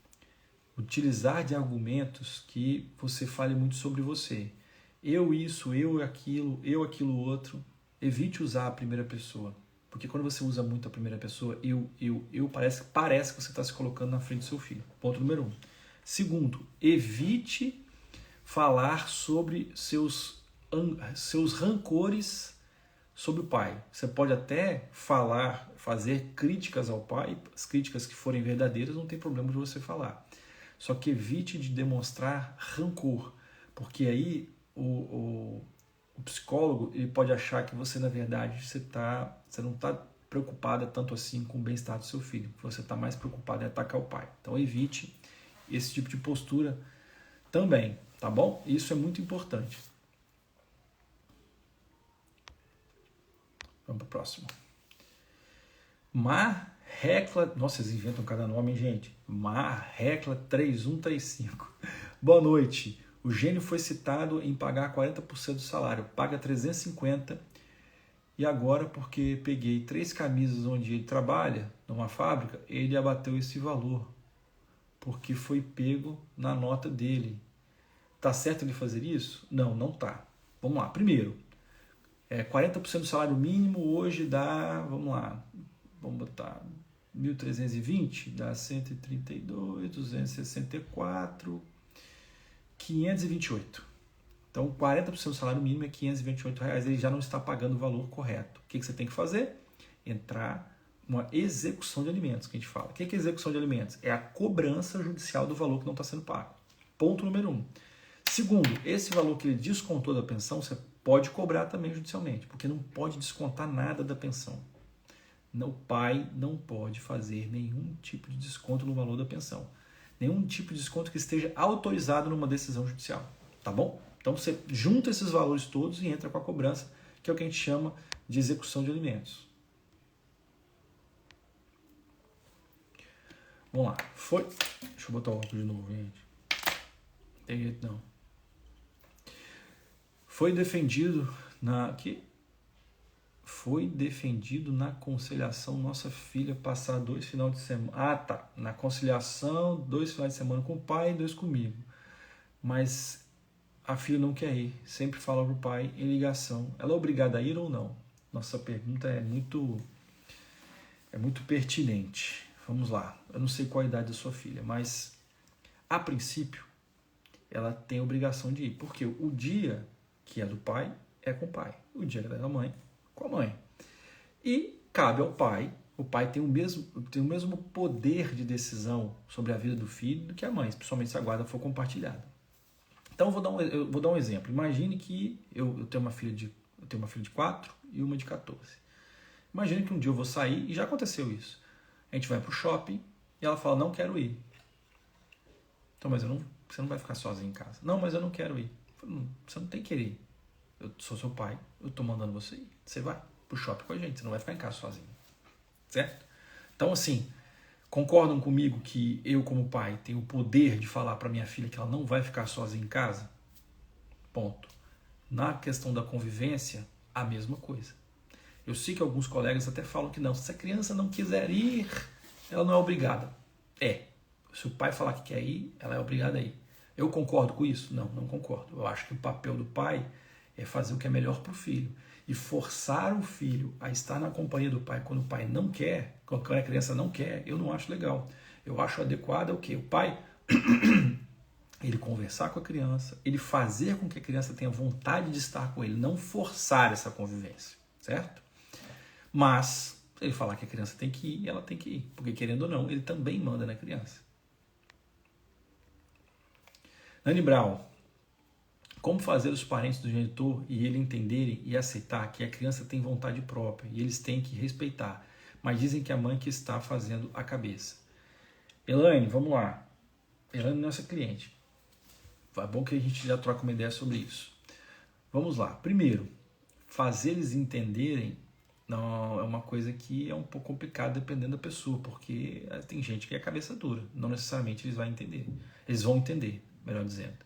utilizar de argumentos que você fale muito sobre você. Eu isso, eu aquilo outro. Evite usar a primeira pessoa. Porque quando você usa muito a primeira pessoa, parece que você está se colocando na frente do seu filho. Ponto número 1. Segundo, evite falar sobre seus rancores sobre o pai. Você pode até fazer críticas ao pai, as críticas que forem verdadeiras, não tem problema de você falar. Só que evite de demonstrar rancor, porque aí o psicólogo ele pode achar que você, na verdade, você não está preocupada tanto assim com o bem-estar do seu filho, que você está mais preocupado em atacar o pai. Então evite esse tipo de postura também, tá bom? Isso é muito importante. Vamos para o próximo. Marrecla, nossa, eles inventam cada nome, hein, gente? Marrecla 3135. Boa noite. O gênio foi citado em pagar 40% do salário. Paga 350 e agora, porque peguei 3 camisas onde ele trabalha, numa fábrica, ele abateu esse valor, porque foi pego na nota dele. Tá certo ele fazer isso? Não, não tá. Vamos lá. Primeiro, 40% do salário mínimo hoje dá, vamos lá, vamos botar 1.320, dá 132, 264, 528. Então, 40% do salário mínimo é R$528, ele já não está pagando o valor correto. O que você tem que fazer? Entrar uma execução de alimentos, que a gente fala. O que é execução de alimentos? É a cobrança judicial do valor que não está sendo pago. Ponto número 1. Segundo, esse valor que ele descontou da pensão, você pode cobrar também judicialmente, porque não pode descontar nada da pensão. O pai não pode fazer nenhum tipo de desconto no valor da pensão. Nenhum tipo de desconto que esteja autorizado numa decisão judicial. Tá bom? Então você junta esses valores todos e entra com a cobrança, que é o que a gente chama de execução de alimentos. Vamos lá. Foi. Deixa eu botar o óculos de novo, gente. Não tem jeito não. Foi defendido na conciliação nossa filha passar 2 finais de semana. Ah, tá. Na conciliação, 2 finais de semana com o pai e 2 comigo. Mas a filha não quer ir. Sempre fala pro pai em ligação. Ela é obrigada a ir ou não? Nossa pergunta é muito pertinente. Vamos lá. Eu não sei qual a idade da sua filha, mas a princípio ela tem a obrigação de ir. Porque o dia que é do pai é com o pai. O dia que é da mãe, com a mãe. E cabe ao pai. O pai tem o mesmo poder de decisão sobre a vida do filho do que a mãe, principalmente se a guarda for compartilhada. Então eu vou dar um exemplo. Imagine que eu tenho uma filha de 4 e uma de 14. Imagine que um dia eu vou sair, e já aconteceu isso. A gente vai pro shopping e ela fala, não quero ir. Então, mas você não vai ficar sozinho em casa. Não, mas eu não quero ir. Você não tem que querer ir. Eu sou seu pai, eu tô mandando você ir. Você vai pro shopping com a gente, você não vai ficar em casa sozinho. Certo? Então, assim, concordam comigo que eu, como pai, tenho o poder de falar para minha filha que ela não vai ficar sozinha em casa? Ponto. Na questão da convivência, a mesma coisa. Eu sei que alguns colegas até falam que não, se a criança não quiser ir, ela não é obrigada. Se o pai falar que quer ir, ela é obrigada a ir. Eu concordo com isso? Não concordo. Eu acho que o papel do pai é fazer o que é melhor para o filho. E forçar o filho a estar na companhia do pai quando o pai não quer, quando a criança não quer, eu não acho legal. Eu acho adequado o quê? O pai, ele conversar com a criança, ele fazer com que a criança tenha vontade de estar com ele, não forçar essa convivência, certo? Mas, se ele falar que a criança tem que ir, ela tem que ir. Porque, querendo ou não, ele também manda na criança. Nani Brown, como fazer os parentes do genitor e ele entenderem e aceitar que a criança tem vontade própria e eles têm que respeitar, mas dizem que a mãe que está fazendo a cabeça. Elaine, vamos lá. Elaine é nossa cliente. É bom que a gente já troca uma ideia sobre isso. Vamos lá. Primeiro, fazer eles entenderem não é uma coisa que é um pouco complicada dependendo da pessoa, porque tem gente que é cabeça dura. Não necessariamente eles vão entender. Eles vão entender, melhor dizendo.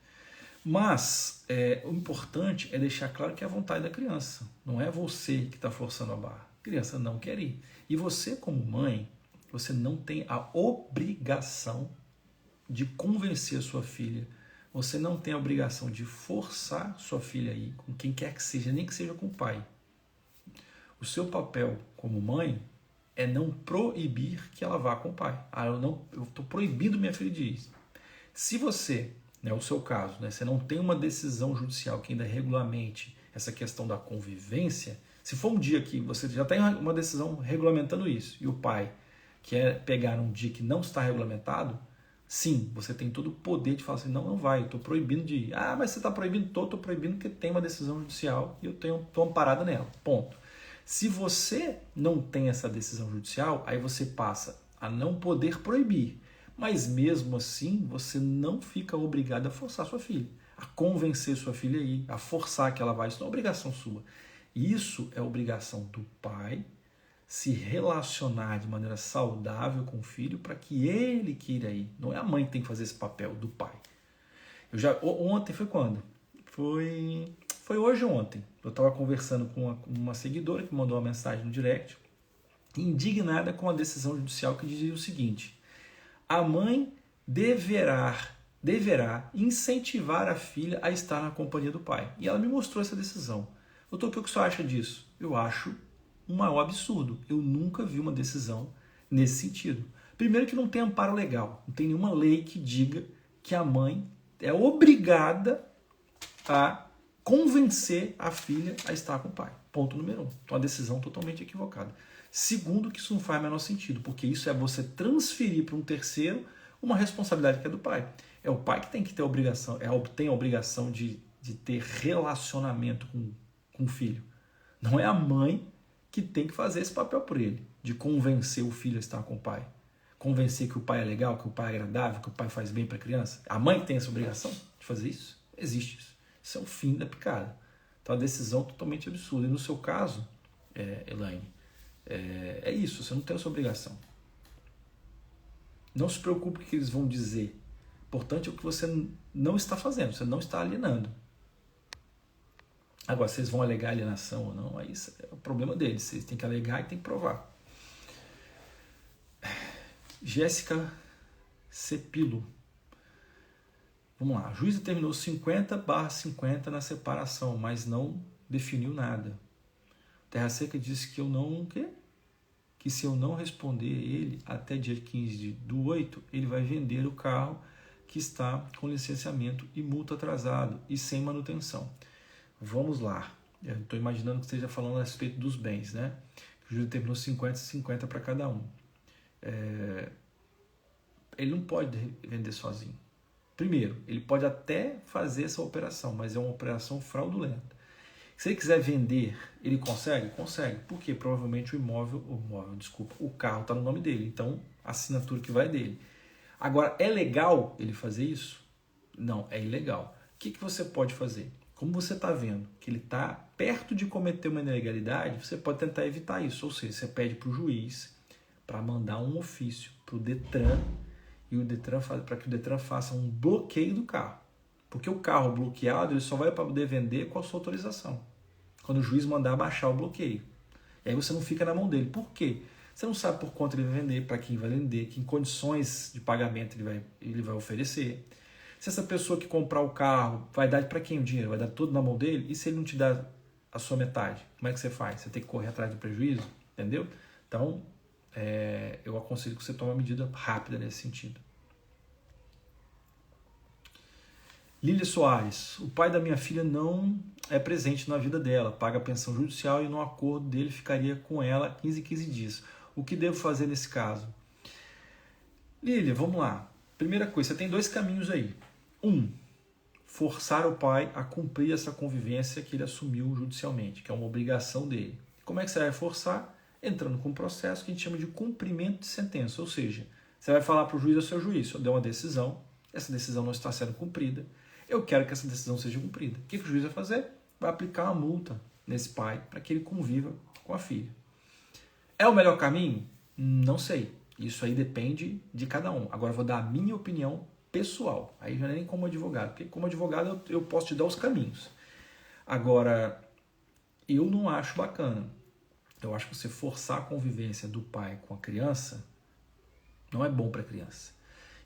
Mas o importante é deixar claro que é a vontade da criança. Não é você que está forçando a barra. A criança não quer ir. E você, como mãe, você não tem a obrigação de convencer a sua filha. Você não tem a obrigação de forçar sua filha a ir com quem quer que seja, nem que seja com o pai. O seu papel como mãe é não proibir que ela vá com o pai. Eu estou proibindo minha filha de ir. Se você, o seu caso, você não tem uma decisão judicial que ainda regulamente essa questão da convivência, se for um dia que você já tem uma decisão regulamentando isso e o pai quer pegar um dia que não está regulamentado, sim, você tem todo o poder de falar assim, não vai, eu estou proibindo de ir. Ah, mas você está proibindo? Estou proibindo porque tem uma decisão judicial e eu estou amparado nela, ponto. Se você não tem essa decisão judicial, aí você passa a não poder proibir. Mas mesmo assim, você não fica obrigado a forçar sua filha, a convencer sua filha a ir, a forçar que ela vá. Isso não é obrigação sua. Isso é obrigação do pai se relacionar de maneira saudável com o filho para que ele queira ir. Não é a mãe que tem que fazer esse papel do pai. Ontem foi quando? Foi hoje ou ontem. Eu estava conversando com uma seguidora que mandou uma mensagem no direct, indignada com a decisão judicial que dizia o seguinte: a mãe deverá incentivar a filha a estar na companhia do pai. E ela me mostrou essa decisão. Doutor, o que você acha disso? Eu acho um maior absurdo. Eu nunca vi uma decisão nesse sentido. Primeiro que não tem amparo legal. Não tem nenhuma lei que diga que a mãe é obrigada a convencer a filha a estar com o pai. Ponto número 1. Então, a decisão totalmente equivocada. Segundo, que isso não faz o menor sentido, porque isso é você transferir para um terceiro uma responsabilidade que é do pai. É o pai que tem que ter a obrigação, tem a obrigação de ter relacionamento com o filho. Não é a mãe que tem que fazer esse papel por ele, de convencer o filho a estar com o pai. Convencer que o pai é legal, que o pai é agradável, que o pai faz bem para a criança. A mãe tem essa obrigação de fazer isso? Existe isso. Isso é o fim da picada. Então a decisão é totalmente absurda. E no seu caso, Elaine, é isso, você não tem essa obrigação. Não se preocupe com o que eles vão dizer. Importante é o que você não está fazendo, você não está alienando. Agora, se eles vão alegar alienação ou não, aí é o problema deles. Vocês têm que alegar e têm que provar. Jéssica Cepilo. Vamos lá. A juíza determinou 50/50 na separação, mas não definiu nada. Terra Seca disse que eu não... Quê? Que se eu não responder ele até dia 15/8, ele vai vender o carro que está com licenciamento e multa atrasado e sem manutenção. Vamos lá. Eu estou imaginando que esteja falando a respeito dos bens, né? O juiz determinou 50/50 para cada um. Ele não pode vender sozinho. Primeiro, ele pode até fazer essa operação, mas é uma operação fraudulenta. Se ele quiser vender, ele consegue? Consegue. Por quê? Provavelmente o carro está no nome dele, então a assinatura que vai dele. Agora, é legal ele fazer isso? Não, é ilegal. O que você pode fazer? Como você está vendo que ele está perto de cometer uma ilegalidade, você pode tentar evitar isso. Ou seja, você pede para o juiz para mandar um ofício para o Detran e o Detran para que o Detran faça um bloqueio do carro. Porque o carro bloqueado ele só vai poder vender com a sua autorização. Quando o juiz mandar baixar o bloqueio. E aí você não fica na mão dele. Por quê? Você não sabe por quanto ele vai vender, para quem vai vender, que condições de pagamento ele vai oferecer. Se essa pessoa que comprar o carro vai dar para quem o dinheiro? Vai dar tudo na mão dele? E se ele não te dá a sua metade? Como é que você faz? Você tem que correr atrás do prejuízo? Entendeu? Então, eu aconselho que você tome uma medida rápida nesse sentido. Lília Soares, o pai da minha filha não é presente na vida dela, paga a pensão judicial e no acordo dele ficaria com ela 15 em 15 dias. O que devo fazer nesse caso? Lília, vamos lá. Primeira coisa, você tem dois caminhos aí. Forçar o pai a cumprir essa convivência que ele assumiu judicialmente, que é uma obrigação dele. Como é que você vai forçar? Entrando com um processo que a gente chama de cumprimento de sentença, ou seja, você vai falar para o juiz, ao seu juiz, eu dei uma decisão, essa decisão não está sendo cumprida, eu quero que essa decisão seja cumprida. O que o juiz vai fazer? Vai aplicar uma multa nesse pai para que ele conviva com a filha. É o melhor caminho? Não sei. Isso aí depende de cada um. Agora eu vou dar a minha opinião pessoal. Aí já nem como advogado, porque como advogado eu posso te dar os caminhos. Agora, eu não acho bacana. Eu acho que você forçar a convivência do pai com a criança não é bom para a criança.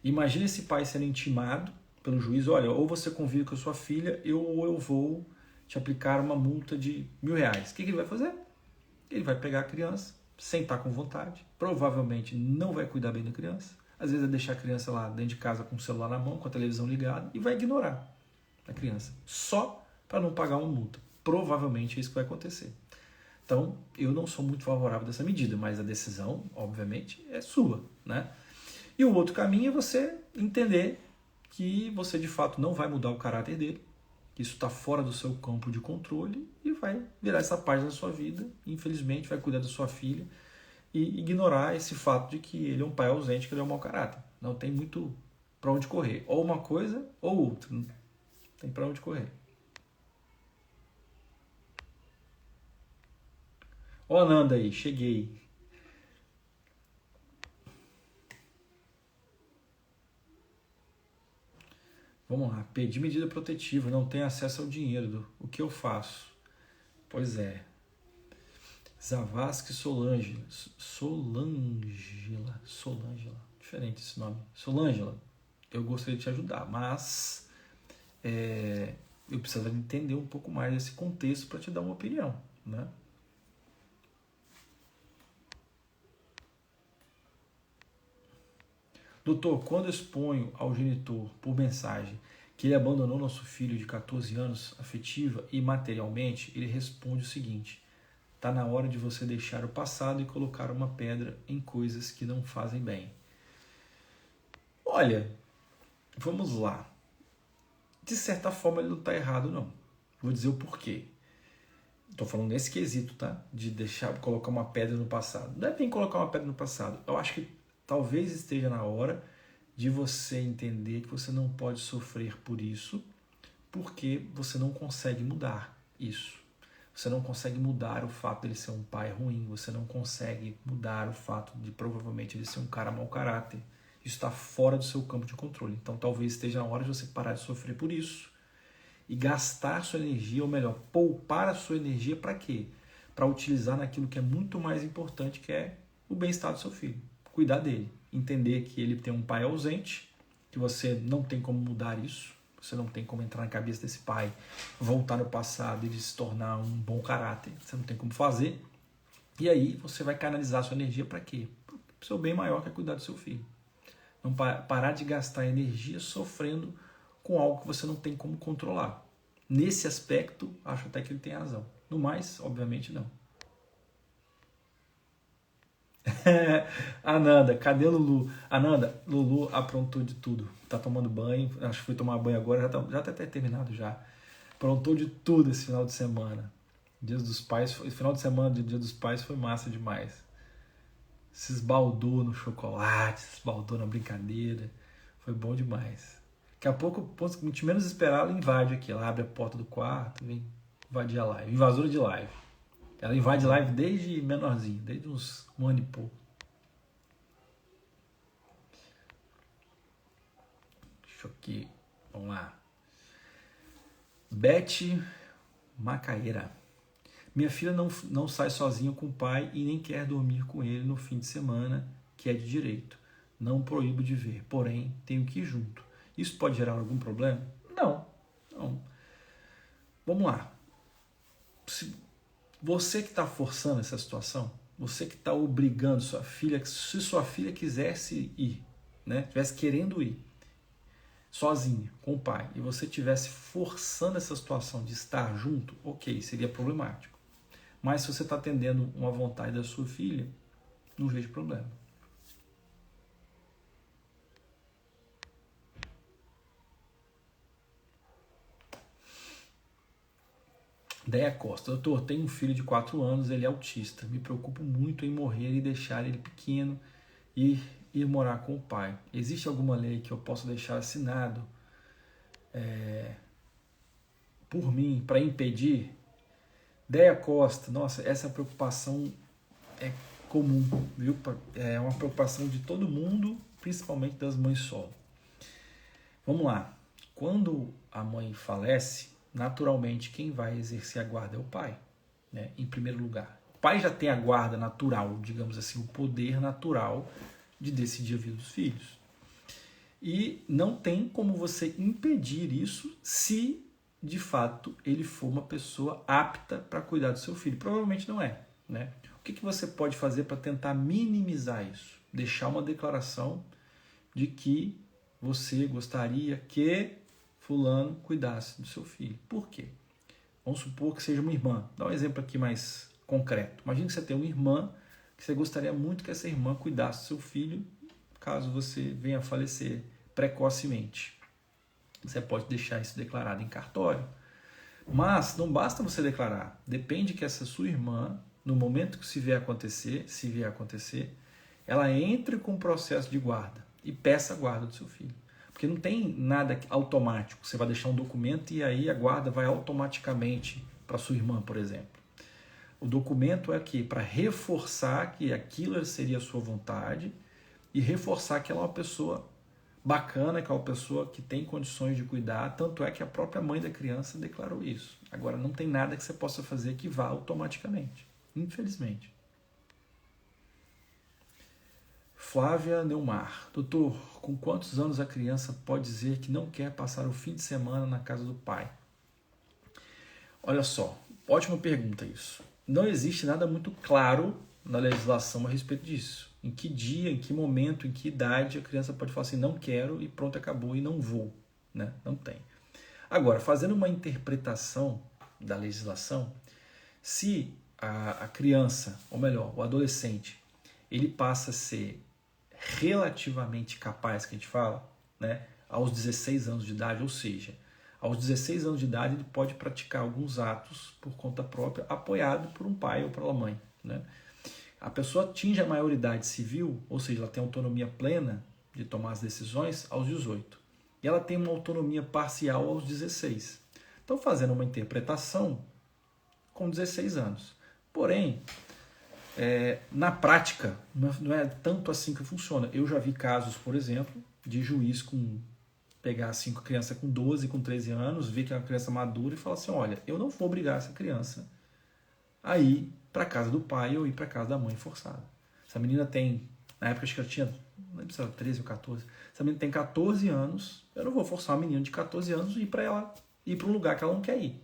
Imagina esse pai sendo intimado pelo juiz, olha, ou você convive com a sua filha, ou eu vou te aplicar uma multa de R$1.000. O que ele vai fazer? Ele vai pegar a criança, sem estar com vontade, provavelmente não vai cuidar bem da criança, às vezes vai deixar a criança lá dentro de casa com o celular na mão, com a televisão ligada, e vai ignorar a criança, só para não pagar uma multa. Provavelmente é isso que vai acontecer. Então, eu não sou muito favorável dessa medida, mas a decisão, obviamente, é sua, né? E o outro caminho é você entender que você, de fato, não vai mudar o caráter dele, que isso está fora do seu campo de controle e vai virar essa página da sua vida, infelizmente vai cuidar da sua filha e ignorar esse fato de que ele é um pai ausente, que ele é um mau caráter. Não tem muito para onde correr. Ou uma coisa ou outra. Não tem para onde correr. Ó, Nanda aí, cheguei. Vamos lá, pedi medida protetiva, não tenho acesso ao dinheiro. O que eu faço? Pois é. Zavascki Solângela. Diferente esse nome. Solângela, eu gostaria de te ajudar, mas eu precisaria entender um pouco mais desse contexto para te dar uma opinião, né? Doutor, quando exponho ao genitor por mensagem que ele abandonou nosso filho de 14 anos afetiva e materialmente, ele responde o seguinte: está na hora de você deixar o passado e colocar uma pedra em coisas que não fazem bem. Olha, vamos lá. De certa forma ele não está errado, não. Vou dizer o porquê. Estou falando nesse quesito, tá? De colocar uma pedra no passado. Não é bem colocar uma pedra no passado. Eu acho que talvez esteja na hora de você entender que você não pode sofrer por isso, porque você não consegue mudar isso. Você não consegue mudar o fato de ele ser um pai ruim, você não consegue mudar o fato de provavelmente ele ser um cara mau caráter. Isso está fora do seu campo de controle. Então talvez esteja na hora de você parar de sofrer por isso e gastar sua energia, ou melhor, poupar a sua energia para quê? Para utilizar naquilo que é muito mais importante, que é o bem-estar do seu filho. Cuidar dele. Entender que ele tem um pai ausente, que você não tem como mudar isso, você não tem como entrar na cabeça desse pai, voltar no passado e se tornar um bom caráter. Você não tem como fazer. E aí você vai canalizar sua energia para quê? Para o seu bem maior, que é cuidar do seu filho. Não parar de gastar energia sofrendo com algo que você não tem como controlar. Nesse aspecto, acho até que ele tem razão. No mais, obviamente não. Ananda, cadê Lulu? Ananda, Lulu aprontou de tudo. Tá tomando banho, acho que foi tomar banho agora, já tá até terminado já. Aprontou de tudo esse final de semana. Dia dos Pais, final de semana de Dia dos Pais foi massa demais. Se esbaldou no chocolate, se esbaldou na brincadeira. Foi bom demais. Daqui a pouco, a gente menos esperar, ela invade aqui. Ela abre a porta do quarto, vem invadir a live. Invasora de live. Ela invade live desde menorzinho, desde uns 1 ano e pouco. Deixa eu aqui. Vamos lá. Beth Macaeira. Minha filha não sai sozinha com o pai e nem quer dormir com ele no fim de semana, que é de direito. Não proíbo de ver, porém tenho que ir junto. Isso pode gerar algum problema? Não. Vamos lá. Se você que está forçando essa situação, você que está obrigando sua filha, se sua filha quisesse ir, né, estivesse querendo ir sozinha com o pai, e você estivesse forçando essa situação de estar junto, ok, seria problemático. Mas se você está atendendo uma vontade da sua filha, não vejo problema. Deia Costa. Doutor, tenho um filho de 4 anos, ele é autista. Me preocupo muito em morrer e deixar ele pequeno e ir morar com o pai. Existe alguma lei que eu possa deixar assinado por mim para impedir? Deia Costa, nossa, essa preocupação é comum, viu? É uma preocupação de todo mundo, principalmente das mães solo. Vamos lá. Quando a mãe falece, naturalmente quem vai exercer a guarda é o pai, né? Em primeiro lugar. O pai já tem a guarda natural, digamos assim, o poder natural de decidir a vida dos filhos. E não tem como você impedir isso se, de fato, ele for uma pessoa apta para cuidar do seu filho. Provavelmente não é, né? O que você pode fazer para tentar minimizar isso? Deixar uma declaração de que você gostaria que fulano cuidasse do seu filho. Por quê? Vamos supor que seja uma irmã. Dá um exemplo aqui mais concreto. Imagina que você tem uma irmã que você gostaria muito que essa irmã cuidasse do seu filho caso você venha a falecer precocemente. Você pode deixar isso declarado em cartório. Mas não basta você declarar. Depende que essa sua irmã, no momento que se vier acontecer, ela entre com o processo de guarda e peça a guarda do seu filho. Porque não tem nada automático. Você vai deixar um documento e aí a guarda vai automaticamente para sua irmã, por exemplo. O documento é aqui para reforçar que aquilo seria a sua vontade e reforçar que ela é uma pessoa bacana, que é uma pessoa que tem condições de cuidar, tanto é que a própria mãe da criança declarou isso. Agora, não tem nada que você possa fazer que vá automaticamente, infelizmente. Flávia Neumar. Doutor, com quantos anos a criança pode dizer que não quer passar o fim de semana na casa do pai? Olha só, ótima pergunta isso. Não existe nada muito claro na legislação a respeito disso. Em que dia, em que momento, em que idade a criança pode falar assim, não quero e pronto, acabou e não vou, né? Não tem. Agora, fazendo uma interpretação da legislação, se a criança, ou melhor, o adolescente, ele passa a ser relativamente capaz, que a gente fala, né, aos 16 anos de idade, ou seja, aos 16 anos de idade ele pode praticar alguns atos por conta própria, apoiado por um pai ou pela mãe, né? A pessoa atinge a maioridade civil, ou seja, ela tem autonomia plena de tomar as decisões aos 18. E ela tem uma autonomia parcial aos 16. Então, fazendo uma interpretação com 16 anos. Porém, Na prática, não é tanto assim que funciona. Eu já vi casos, por exemplo, de juiz pegar assim, com a criança com 12, com 13 anos, ver que é uma criança madura e falar assim, olha, eu não vou obrigar essa criança a ir para casa do pai ou ir para casa da mãe forçada. Essa menina tem, na época acho que ela tinha, não lembro se era 13 ou 14, essa menina tem 14 anos, eu não vou forçar uma menina de 14 anos a ir para ela, ir para um lugar que ela não quer ir.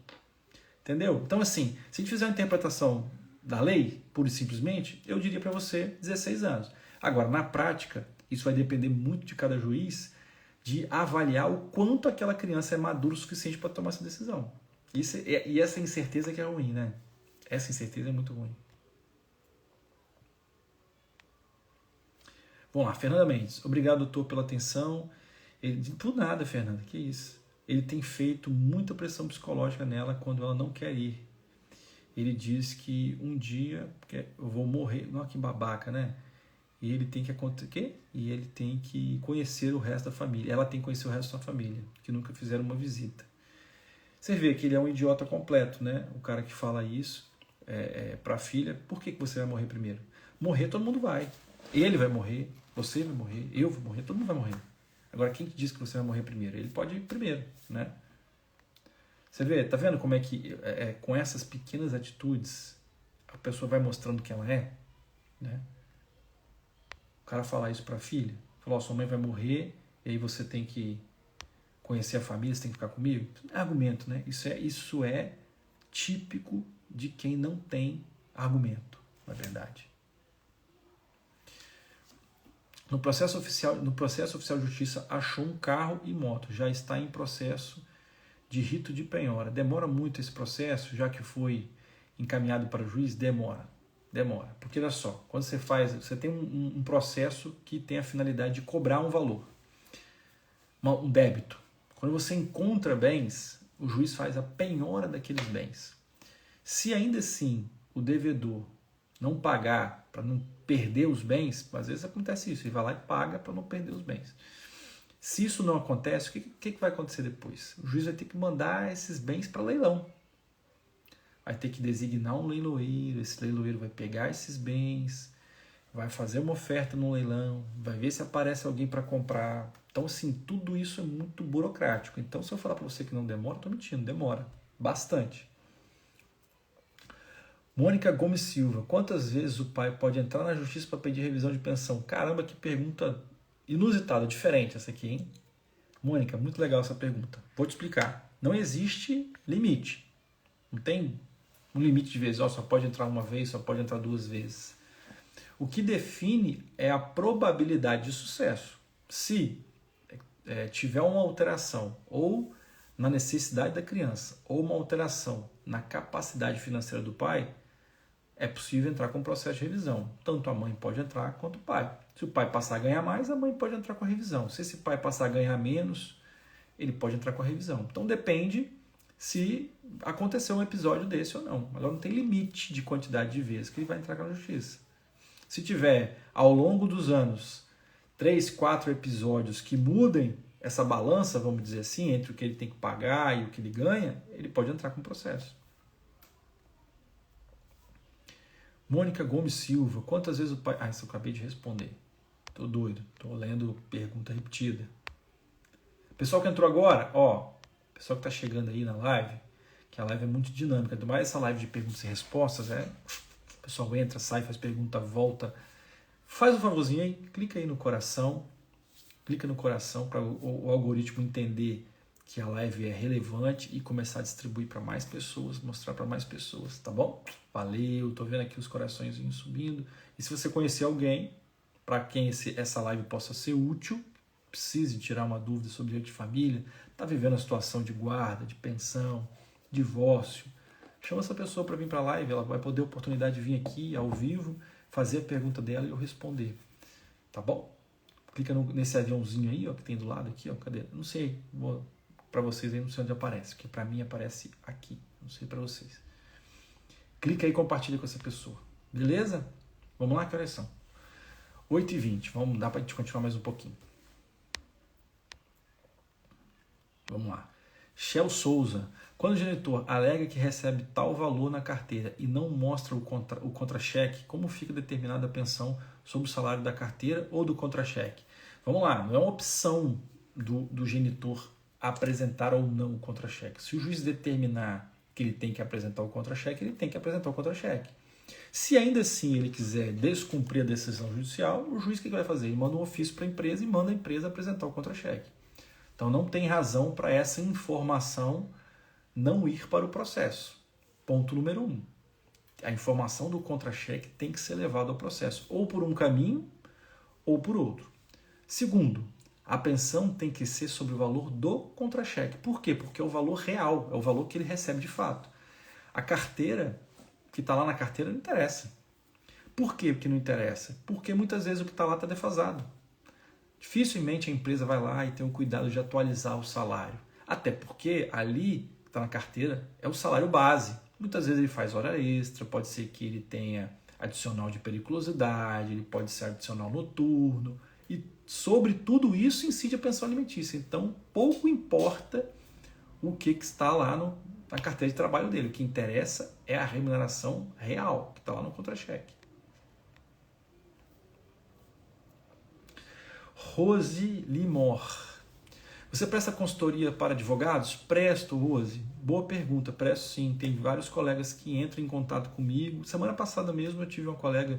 Entendeu? Então assim, se a gente fizer uma interpretação da lei, pura e simplesmente, eu diria para você 16 anos. Agora, na prática, isso vai depender muito de cada juiz, de avaliar o quanto aquela criança é madura o suficiente para tomar essa decisão. E essa incerteza que é ruim, né? Essa incerteza é muito ruim. Vamos lá, Fernanda Mendes. Obrigado, doutor, pela atenção. Por nada, Fernanda, que isso. Ele tem feito muita pressão psicológica nela quando ela não quer ir. Ele diz que um dia eu vou morrer. Não, que babaca, né? E ele tem que acontecer. E ele tem que conhecer o resto da família. Ela tem que conhecer o resto da família, que nunca fizeram uma visita. Você vê que ele é um idiota completo, né? O cara que fala isso para a filha. Por que você vai morrer primeiro? Morrer todo mundo vai. Ele vai morrer, você vai morrer, eu vou morrer, todo mundo vai morrer. Agora, quem diz que você vai morrer primeiro? Ele pode ir primeiro, né? Você vê, tá vendo como é que com essas pequenas atitudes a pessoa vai mostrando quem ela é, né? O cara falar isso para a filha, falar, sua mãe vai morrer e aí você tem que conhecer a família, você tem que ficar comigo. Isso não é argumento, né? Isso é típico de quem não tem argumento, na verdade. No processo oficial de justiça achou um carro e moto, já está em processo de rito de penhora. Demora muito esse processo, já que foi encaminhado para o juiz? Demora. Porque olha só, quando você tem um processo que tem a finalidade de cobrar um valor, um débito. Quando você encontra bens, o juiz faz a penhora daqueles bens. Se ainda assim o devedor não pagar para não perder os bens, às vezes acontece isso, ele vai lá e paga para não perder os bens. Se isso não acontece, o que vai acontecer depois? O juiz vai ter que mandar esses bens para leilão. Vai ter que designar um leiloeiro, esse leiloeiro vai pegar esses bens, vai fazer uma oferta no leilão, vai ver se aparece alguém para comprar. Então, assim, tudo isso é muito burocrático. Então, se eu falar para você que não demora, estou mentindo, demora bastante. Mônica Gomes Silva, quantas vezes o pai pode entrar na justiça para pedir revisão de pensão? Caramba, que pergunta inusitada, diferente essa aqui, hein? Mônica, muito legal essa pergunta. Vou te explicar. Não existe limite. Não tem um limite de vezes. Só pode entrar uma vez, só pode entrar 2 vezes. O que define é a probabilidade de sucesso. Se tiver uma alteração ou na necessidade da criança ou uma alteração na capacidade financeira do pai, é possível entrar com o processo de revisão. Tanto a mãe pode entrar quanto o pai. Se o pai passar a ganhar mais, a mãe pode entrar com a revisão. Se esse pai passar a ganhar menos, ele pode entrar com a revisão. Então depende se aconteceu um episódio desse ou não. Agora não tem limite de quantidade de vezes que ele vai entrar com a justiça. Se tiver, ao longo dos anos, 3, 4 episódios que mudem essa balança, vamos dizer assim, entre o que ele tem que pagar e o que ele ganha, ele pode entrar com o processo. Mônica Gomes Silva, quantas vezes o pai... isso eu acabei de responder. Tô doido, tô lendo pergunta repetida. Pessoal que entrou agora, pessoal que tá chegando aí na live, que a live é muito dinâmica, ainda mais essa live de perguntas e respostas, o pessoal entra, sai, faz pergunta, volta. Faz um favorzinho aí, clica aí no coração, para o algoritmo entender que a live é relevante e começar a distribuir para mais pessoas, mostrar para mais pessoas, tá bom? Valeu, tô vendo aqui os coraçõezinhos subindo. E se você conhecer alguém para quem essa live possa ser útil, precise tirar uma dúvida sobre direito de família, está vivendo a situação de guarda, de pensão, divórcio, chama essa pessoa para vir para a live, ela vai poder a oportunidade de vir aqui ao vivo, fazer a pergunta dela e eu responder, tá bom? Clica nesse aviãozinho aí, que tem do lado aqui, cadê? Não sei, para vocês aí, não sei onde aparece, porque para mim aparece aqui, não sei para vocês. Clica aí e compartilha com essa pessoa, beleza? Vamos lá, que horas são? 8h20, vamos dar para a gente continuar mais um pouquinho. Vamos lá. Shell Souza. Quando o genitor alega que recebe tal valor na carteira e não mostra o contra-cheque, como fica determinada a pensão sobre o salário da carteira ou do contra-cheque? Vamos lá, não é uma opção do genitor apresentar ou não o contra-cheque. Se o juiz determinar que ele tem que apresentar o contra-cheque, ele tem que apresentar o contra-cheque. Se ainda assim ele quiser descumprir a decisão judicial, o juiz o que vai fazer? Ele manda um ofício para a empresa e manda a empresa apresentar o contra-cheque. Então não tem razão para essa informação não ir para o processo. Ponto número 1. A informação do contra-cheque tem que ser levada ao processo, ou por um caminho ou por outro. Segundo, a pensão tem que ser sobre o valor do contra-cheque. Por quê? Porque é o valor real, é o valor que ele recebe de fato. A carteira, que está lá na carteira, não interessa. Por quê que não interessa? Porque muitas vezes o que está lá está defasado. Dificilmente a empresa vai lá e tem o cuidado de atualizar o salário. Até porque ali, que está na carteira, é o salário base. Muitas vezes ele faz hora extra, pode ser que ele tenha adicional de periculosidade, ele pode ser adicional noturno. E sobre tudo isso incide a pensão alimentícia. Então, pouco importa o que está lá na carteira de trabalho dele. O que interessa é a remuneração real, que está lá no contra-cheque. Rose Limor. Você presta consultoria para advogados? Presto, Rose. Boa pergunta, presto sim. Tem vários colegas que entram em contato comigo. Semana passada mesmo eu tive uma colega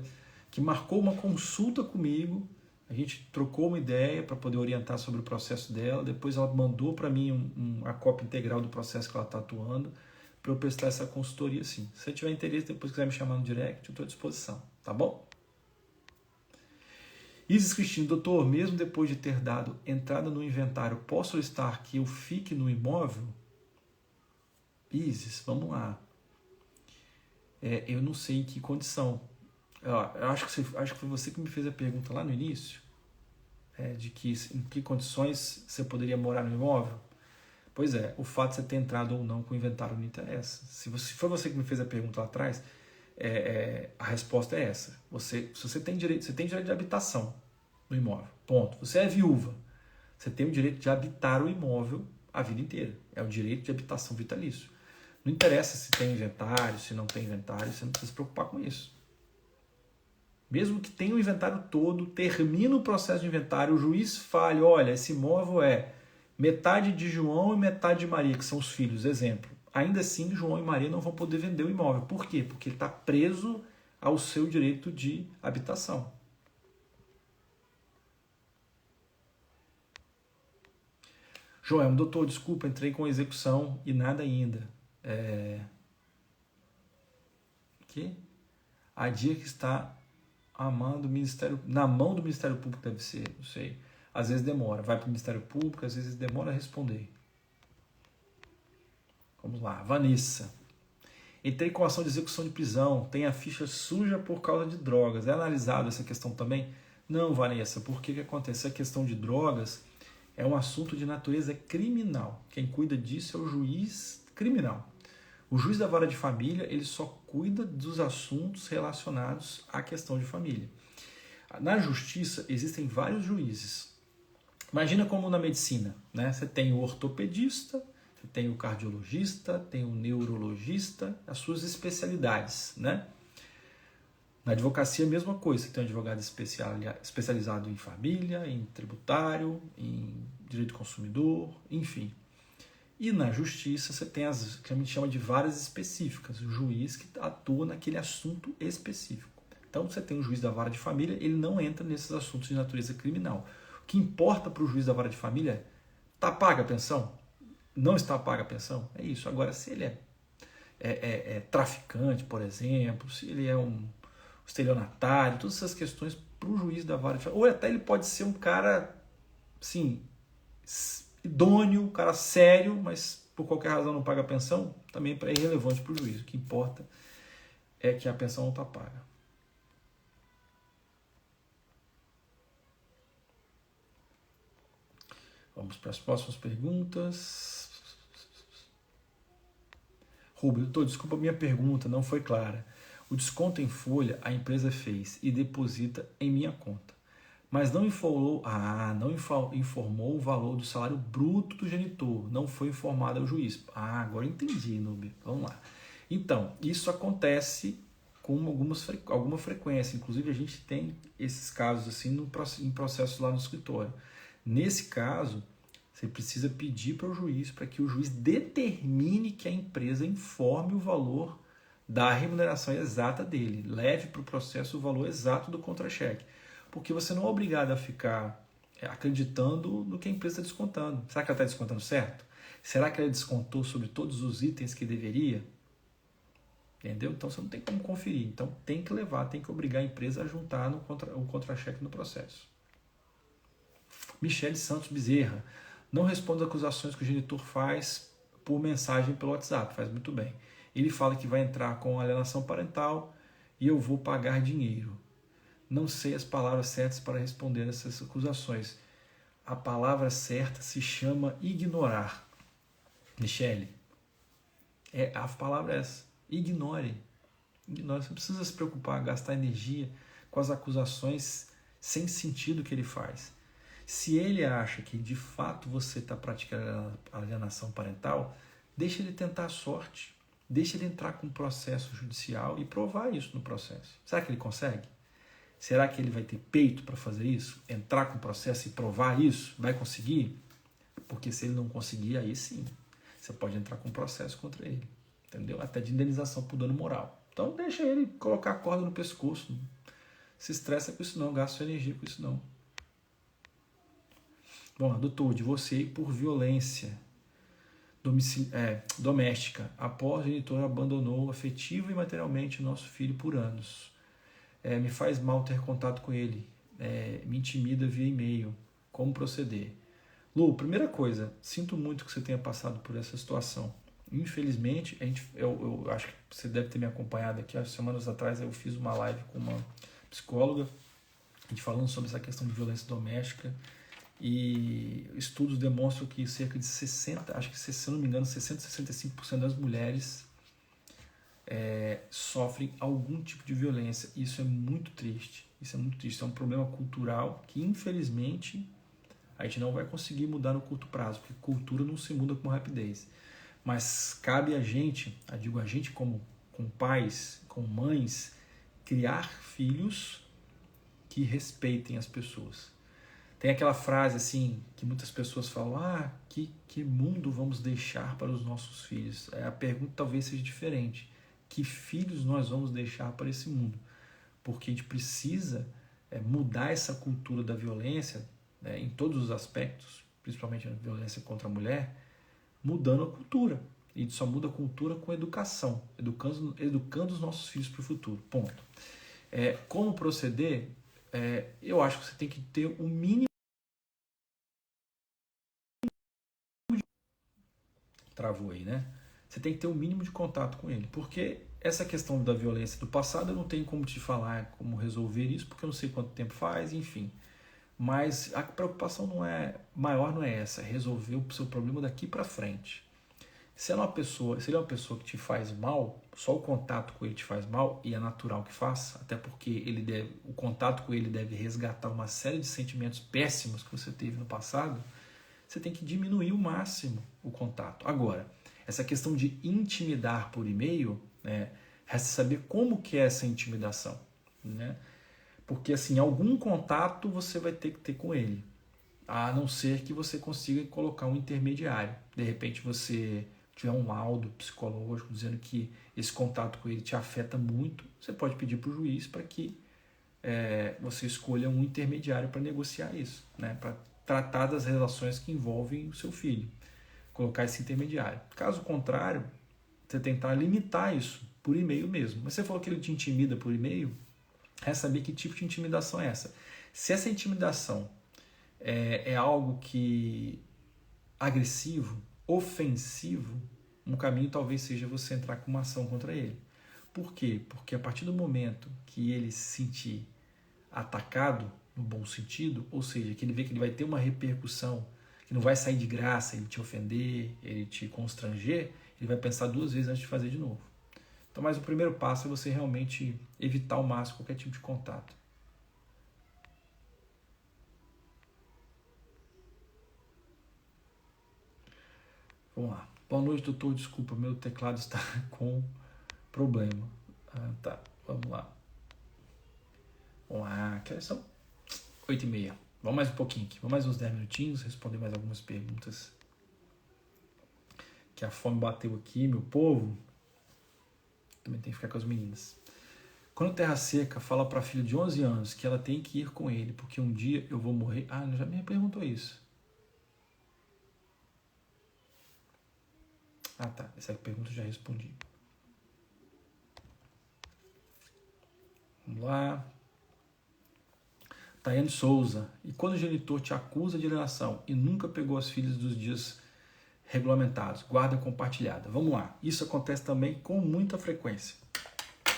que marcou uma consulta comigo. A gente trocou uma ideia para poder orientar sobre o processo dela. Depois ela mandou para mim a cópia integral do processo que ela está atuando para eu prestar essa consultoria sim. Se você tiver interesse, depois quiser me chamar no direct, eu estou à disposição. Tá bom? Isis Cristina, doutor, mesmo depois de ter dado entrada no inventário, posso solicitar que eu fique no imóvel? Isis, vamos lá. Eu não sei em que condição. Eu acho que foi você que me fez a pergunta lá no início, de que em que condições você poderia morar no imóvel. Pois é, o fato de você ter entrado ou não com o inventário não interessa. Se foi você que me fez a pergunta lá atrás, a resposta é essa. Se você tem direito de habitação no imóvel, ponto. Você é viúva, você tem o direito de habitar o imóvel a vida inteira. É o direito de habitação vitalício. Não interessa se tem inventário, se não tem inventário, você não precisa se preocupar com isso. Mesmo que tenha o inventário todo, termina o processo de inventário, o juiz fale, olha, esse imóvel é metade de João e metade de Maria, que são os filhos, exemplo. Ainda assim, João e Maria não vão poder vender o imóvel. Por quê? Porque ele está preso ao seu direito de habitação. Joel, doutor, desculpa, entrei com execução e nada ainda. A dia que está na mão do Ministério Público deve ser, não sei. Às vezes demora, vai para o Ministério Público, às vezes demora a responder. Vamos lá, Vanessa. Entrei com ação de execução de prisão, tem a ficha suja por causa de drogas. É analisado essa questão também? Não, Vanessa, porque que acontece? A questão de drogas é um assunto de natureza criminal. Quem cuida disso é o juiz criminal. O juiz da vara de família, ele só cuida dos assuntos relacionados à questão de família. Na justiça, existem vários juízes. Imagina como na medicina, né? Você tem o ortopedista, você tem o cardiologista, tem o neurologista, as suas especialidades, né? Na advocacia, a mesma coisa. Você tem um advogado especializado em família, em tributário, em direito do consumidor, enfim. E na justiça você tem as que a gente chama de varas específicas, o juiz que atua naquele assunto específico. Então você tem o juiz da vara de família, ele não entra nesses assuntos de natureza criminal. O que importa para o juiz da vara de família é: está paga a pensão? Não está paga a pensão? É isso. Agora, se ele é traficante, por exemplo, se ele é um estelionatário, todas essas questões para o juiz da vara de família. Ou até ele pode ser um cara, assim, idôneo, um cara sério, mas por qualquer razão não paga a pensão, também é irrelevante para o juiz. O que importa é que a pensão não está paga. Vamos para as próximas perguntas. Rubens, desculpa a minha pergunta, não foi clara. O desconto em folha a empresa fez e deposita em minha conta. mas não informou o valor do salário bruto do genitor, não foi informado ao juiz. Ah, agora entendi, Nubia. Vamos lá. Então, isso acontece com alguma frequência. Inclusive, a gente tem esses casos assim em processos lá no escritório. Nesse caso, você precisa pedir para o juiz, para que o juiz determine que a empresa informe o valor da remuneração exata dele, leve para o processo o valor exato do contra-cheque. Porque você não é obrigado a ficar acreditando no que a empresa está descontando. Será que ela está descontando certo? Será que ela descontou sobre todos os itens que deveria? Entendeu? Então você não tem como conferir. Então tem que levar, tem que obrigar a empresa a juntar o contra-cheque no processo. Michele Santos Bezerra. Não responde às acusações que o genitor faz por mensagem pelo WhatsApp. Faz muito bem. Ele fala que vai entrar com alienação parental e eu vou pagar dinheiro. Não sei as palavras certas para responder essas acusações. A palavra certa se chama ignorar. Michele, a palavra é essa. Ignore. Ignore. Você não precisa se preocupar, gastar energia com as acusações sem sentido que ele faz. Se ele acha que de fato você está praticando alienação parental, deixa ele tentar a sorte. Deixa ele entrar com um processo judicial e provar isso no processo. Será que ele consegue? Será que ele vai ter peito para fazer isso? Entrar com o processo e provar isso? Vai conseguir? Porque se ele não conseguir, aí sim, você pode entrar com um processo contra ele. Entendeu? Até de indenização por dano moral. Então deixa ele colocar a corda no pescoço. Não se estressa com isso não, gasta sua energia com isso não. Bom, doutor, divorciei por violência doméstica. Após o genitor abandonou afetivo e materialmente o nosso filho por anos. Me faz mal ter contato com ele. Me intimida via e-mail. Como proceder? Lu, primeira coisa, sinto muito que você tenha passado por essa situação. Infelizmente, eu acho que você deve ter me acompanhado aqui. Há semanas atrás eu fiz uma live com uma psicóloga, a gente falando sobre essa questão de violência doméstica. E estudos demonstram que cerca de 60%, acho que se não me engano, 60% a 65% das mulheres sofrem algum tipo de violência. Isso é muito triste. Isso é um problema cultural que, infelizmente, a gente não vai conseguir mudar no curto prazo, porque cultura não se muda com rapidez. Mas cabe a gente como pais, como mães, criar filhos que respeitem as pessoas. Tem aquela frase assim que muitas pessoas falam: que mundo vamos deixar para os nossos filhos? A pergunta talvez seja diferente. Que filhos nós vamos deixar para esse mundo? Porque a gente precisa mudar essa cultura da violência, em todos os aspectos, principalmente a violência contra a mulher, mudando a cultura. E a gente só muda a cultura com educação, educando os nossos filhos para o futuro. Ponto. Como proceder? Eu acho que você tem que ter o mínimo. Travou aí, né? Você tem que ter o mínimo de contato com ele, porque essa questão da violência do passado eu não tenho como te falar como resolver isso, porque eu não sei quanto tempo faz, enfim. Mas a preocupação maior não é essa, é resolver o seu problema daqui para frente. Se ele é uma pessoa que te faz mal, só o contato com ele te faz mal, e é natural que faça, até porque o contato com ele deve resgatar uma série de sentimentos péssimos que você teve no passado, você tem que diminuir o máximo o contato. Agora, essa questão de intimidar por e-mail, resta saber como que é essa intimidação, né? Porque assim, algum contato você vai ter que ter com ele, a não ser que você consiga colocar um intermediário. De repente você tiver um laudo psicológico dizendo que esse contato com ele te afeta muito, você pode pedir para o juiz para que você escolha um intermediário para negociar isso, né? Para tratar das relações que envolvem o seu filho, colocar esse intermediário. Caso contrário, você tentar limitar isso por e-mail mesmo. Mas você falou que ele te intimida por e-mail, é saber que tipo de intimidação é essa. Se essa intimidação é algo que agressivo, ofensivo, um caminho talvez seja você entrar com uma ação contra ele. Por quê? Porque a partir do momento que ele se sentir atacado, no bom sentido, ou seja, que ele vê que ele vai ter uma repercussão, que não vai sair de graça ele te ofender, ele te constranger, ele vai pensar duas vezes antes de fazer de novo. Então, mas o primeiro passo é você realmente evitar ao máximo qualquer tipo de contato. Vamos lá. Boa noite, doutor. Desculpa, meu teclado está com problema. Tá, vamos lá. Vamos lá, que são 8h30. Vamos mais um pouquinho aqui. Vamos mais uns 10 minutinhos, responder mais algumas perguntas. Que a fome bateu aqui, meu povo. Também tem que ficar com as meninas. Quando Terra Seca fala para a filha de 11 anos que ela tem que ir com ele, porque um dia eu vou morrer. Já me perguntou isso. Tá. Essa pergunta eu já respondi. Vamos lá. Tayane Souza. E quando o genitor te acusa de alienação e nunca pegou as filhas dos dias regulamentados, guarda compartilhada. Vamos lá. Isso acontece também com muita frequência,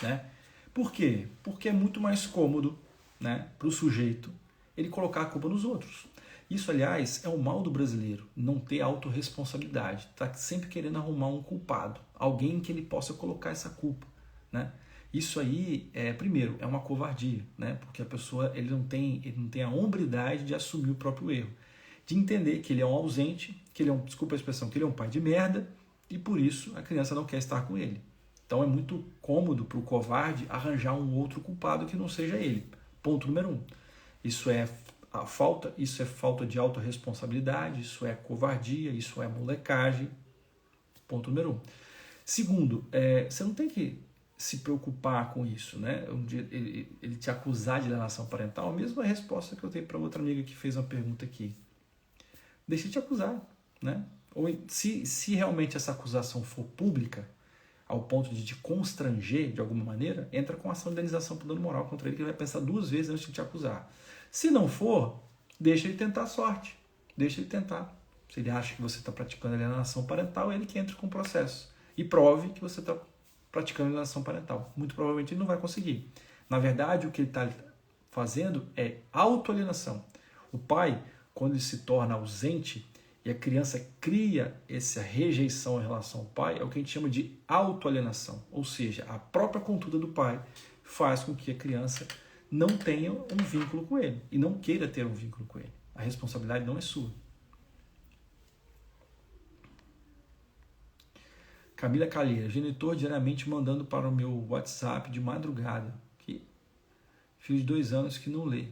né? Por quê? Porque é muito mais cômodo, né, para o sujeito ele colocar a culpa nos outros. Isso, aliás, é o mal do brasileiro, não ter autorresponsabilidade. Está sempre querendo arrumar um culpado, alguém que ele possa colocar essa culpa, né? Isso aí, primeiro, é uma covardia, né? Porque a pessoa ele não tem a hombridade de assumir o próprio erro, de entender que ele é um ausente, que ele é desculpa a expressão, que ele é um pai de merda e por isso a criança não quer estar com ele. Então é muito cômodo para o covarde arranjar um outro culpado que não seja ele. Ponto número 1. Isso é falta de autorresponsabilidade, isso é covardia, isso é molecagem. Ponto número 1. Segundo, você não tem que se preocupar com isso, né? Um dia ele te acusar de alienação parental, a mesma resposta que eu tenho para outra amiga que fez uma pergunta aqui. Deixa de te acusar, né? Ou se realmente essa acusação for pública, ao ponto de te constranger de alguma maneira, entra com ação de indenização por dano moral contra ele, que ele vai pensar 2 vezes antes de te acusar. Se não for, deixa ele tentar a sorte. Deixa ele tentar. Se ele acha que você está praticando alienação parental, é ele que entra com o processo. E prove que você está praticando alienação parental. Muito provavelmente ele não vai conseguir. Na verdade, o que ele está fazendo é autoalienação. O pai, quando ele se torna ausente, e a criança cria essa rejeição em relação ao pai, é o que a gente chama de autoalienação. Ou seja, a própria conduta do pai faz com que a criança não tenha um vínculo com ele e não queira ter um vínculo com ele. A responsabilidade não é sua. Camila Calheira, genitor diariamente mandando para o meu WhatsApp de madrugada. Filho de 2 anos que não lê.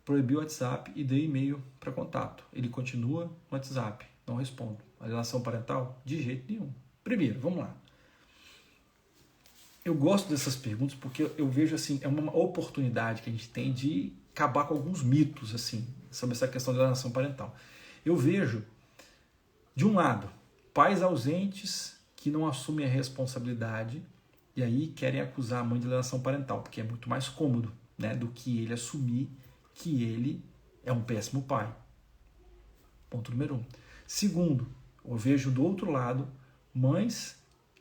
Proibi o WhatsApp e dei e-mail para contato. Ele continua no WhatsApp, não respondo. Alienação parental? De jeito nenhum. Primeiro, vamos lá. Eu gosto dessas perguntas porque eu vejo assim, é uma oportunidade que a gente tem de acabar com alguns mitos assim, sobre essa questão de alienação parental. Eu vejo, de um lado, pais ausentes que não assumem a responsabilidade e aí querem acusar a mãe de alienação parental, porque é muito mais cômodo, né, do que ele assumir que ele é um péssimo pai. Ponto número 1. Segundo, eu vejo do outro lado mães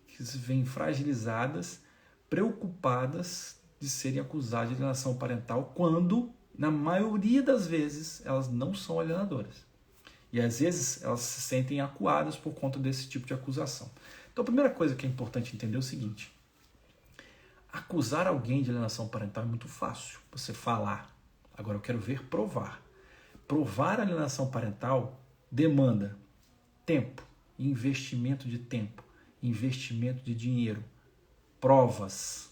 que se veem fragilizadas, preocupadas de serem acusadas de alienação parental, quando, na maioria das vezes, elas não são alienadoras. E às vezes elas se sentem acuadas por conta desse tipo de acusação. Então a primeira coisa que é importante entender é o seguinte: acusar alguém de alienação parental é muito fácil, você falar. Agora eu quero ver provar. Provar a alienação parental demanda tempo, investimento de tempo, investimento de dinheiro, provas.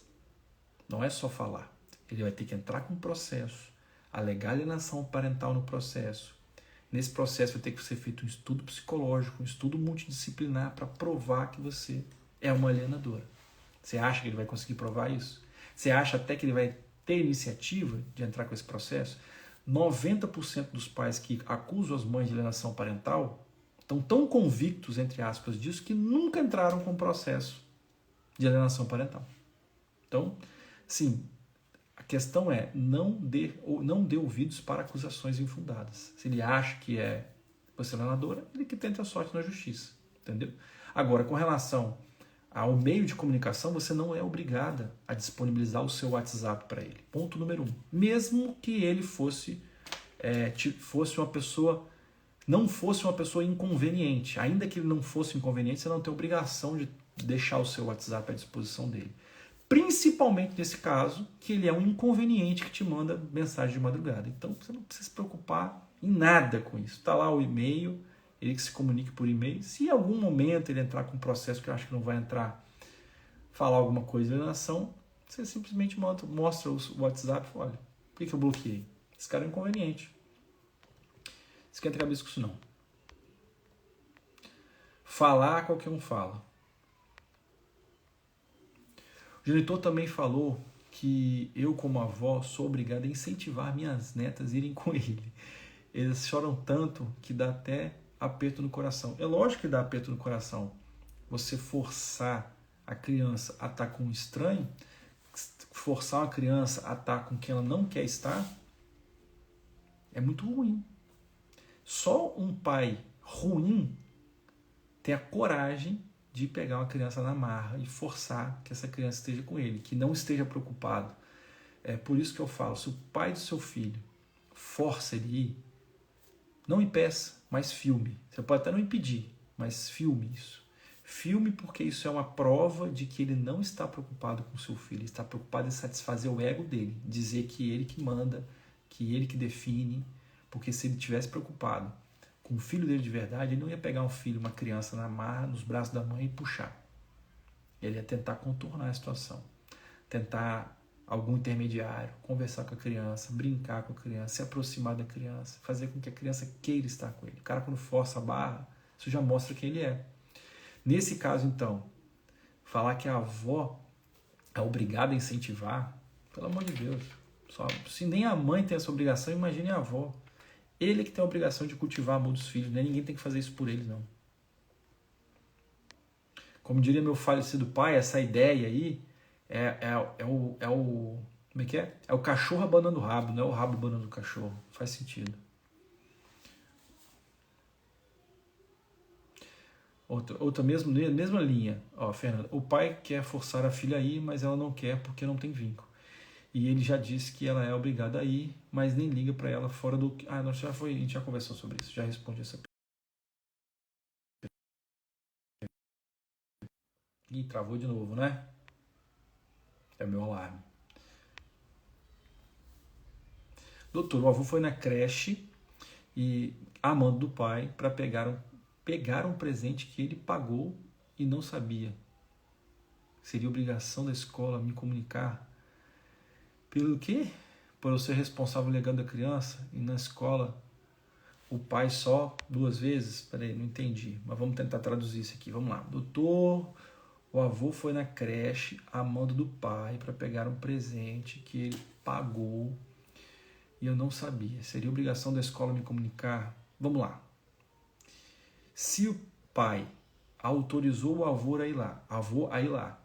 Não é só falar. Ele vai ter que entrar com um processo, alegar alienação parental no processo. Nesse processo vai ter que ser feito um estudo psicológico, um estudo multidisciplinar para provar que você é uma alienadora. Você acha que ele vai conseguir provar isso? Você acha até que ele vai ter iniciativa de entrar com esse processo? 90% dos pais que acusam as mães de alienação parental estão tão convictos, entre aspas, disso, que nunca entraram com o processo de alienação parental. Então, sim, a questão é não dê ouvidos para acusações infundadas. Se ele acha que é você alienadora, ele que tente a sorte na justiça, entendeu? Agora, com relação ao meio de comunicação, você não é obrigada a disponibilizar o seu WhatsApp para ele. Ponto número 1. Mesmo que ele fosse uma pessoa, não fosse uma pessoa inconveniente, ainda que ele não fosse inconveniente, você não tem obrigação de deixar o seu WhatsApp à disposição dele. Principalmente nesse caso, que ele é um inconveniente que te manda mensagem de madrugada. Então, você não precisa se preocupar em nada com isso. Está lá o e-mail, ele que se comunique por e-mail. Se em algum momento ele entrar com um processo que eu acho que não vai entrar, falar alguma coisa de alienação, você simplesmente mostra o WhatsApp e fala, olha, por que eu bloqueei? Esse cara é inconveniente. Esquenta a cabeça com isso não. Falar, qualquer um fala. O genitor também falou que eu, como avó, sou obrigada a incentivar minhas netas a irem com ele. Eles choram tanto que dá até aperto no coração. É lógico que dá aperto no coração. Você forçar a criança a estar com um estranho, forçar uma criança a estar com quem ela não quer estar, é muito ruim. Só um pai ruim tem a coragem de pegar uma criança na marra e forçar que essa criança esteja com ele, que não esteja preocupado. É por isso que eu falo, se o pai do seu filho força ele ir, não impeça, mas filme. Você pode até não impedir, mas filme isso. Filme porque isso é uma prova de que ele não está preocupado com o seu filho, ele está preocupado em satisfazer o ego dele, dizer que ele que manda, que ele que define, porque se ele tivesse preocupado com o filho dele de verdade, ele não ia pegar um filho, uma criança na marra, nos braços da mãe e puxar. Ele ia tentar contornar a situação, tentar algum intermediário, conversar com a criança, brincar com a criança, se aproximar da criança, fazer com que a criança queira estar com ele. O cara, quando força a barra, isso já mostra quem ele é. Nesse caso, então, falar que a avó é obrigada a incentivar, pelo amor de Deus, se nem a mãe tem essa obrigação, imagine a avó. Ele que tem a obrigação de cultivar o amor dos filhos, né? Ninguém tem que fazer isso por eles, não. Como diria meu falecido pai, essa ideia aí como é que é? É o cachorro abanando o rabo, não é o rabo abanando o cachorro. Faz sentido. Outra mesma linha. Ó, Fernando, o pai quer forçar a filha a ir, mas ela não quer porque não tem vínculo. E ele já disse que ela é obrigada a ir, mas nem liga para ela fora do... a gente já conversou sobre isso, já respondi essa pergunta. Ih, travou de novo, né? É o meu alarme. Doutor, o avô foi na creche e a mão do pai para pegar um presente que ele pagou e não sabia. Seria obrigação da escola me comunicar. Pelo quê? Por eu ser responsável legando a criança e na escola o pai só 2 vezes? Peraí, não entendi. Mas vamos tentar traduzir isso aqui. Vamos lá. Doutor, o avô foi na creche a mando do pai para pegar um presente que ele pagou e eu não sabia. Seria obrigação da escola me comunicar? Vamos lá. Se o pai autorizou o avô a ir lá,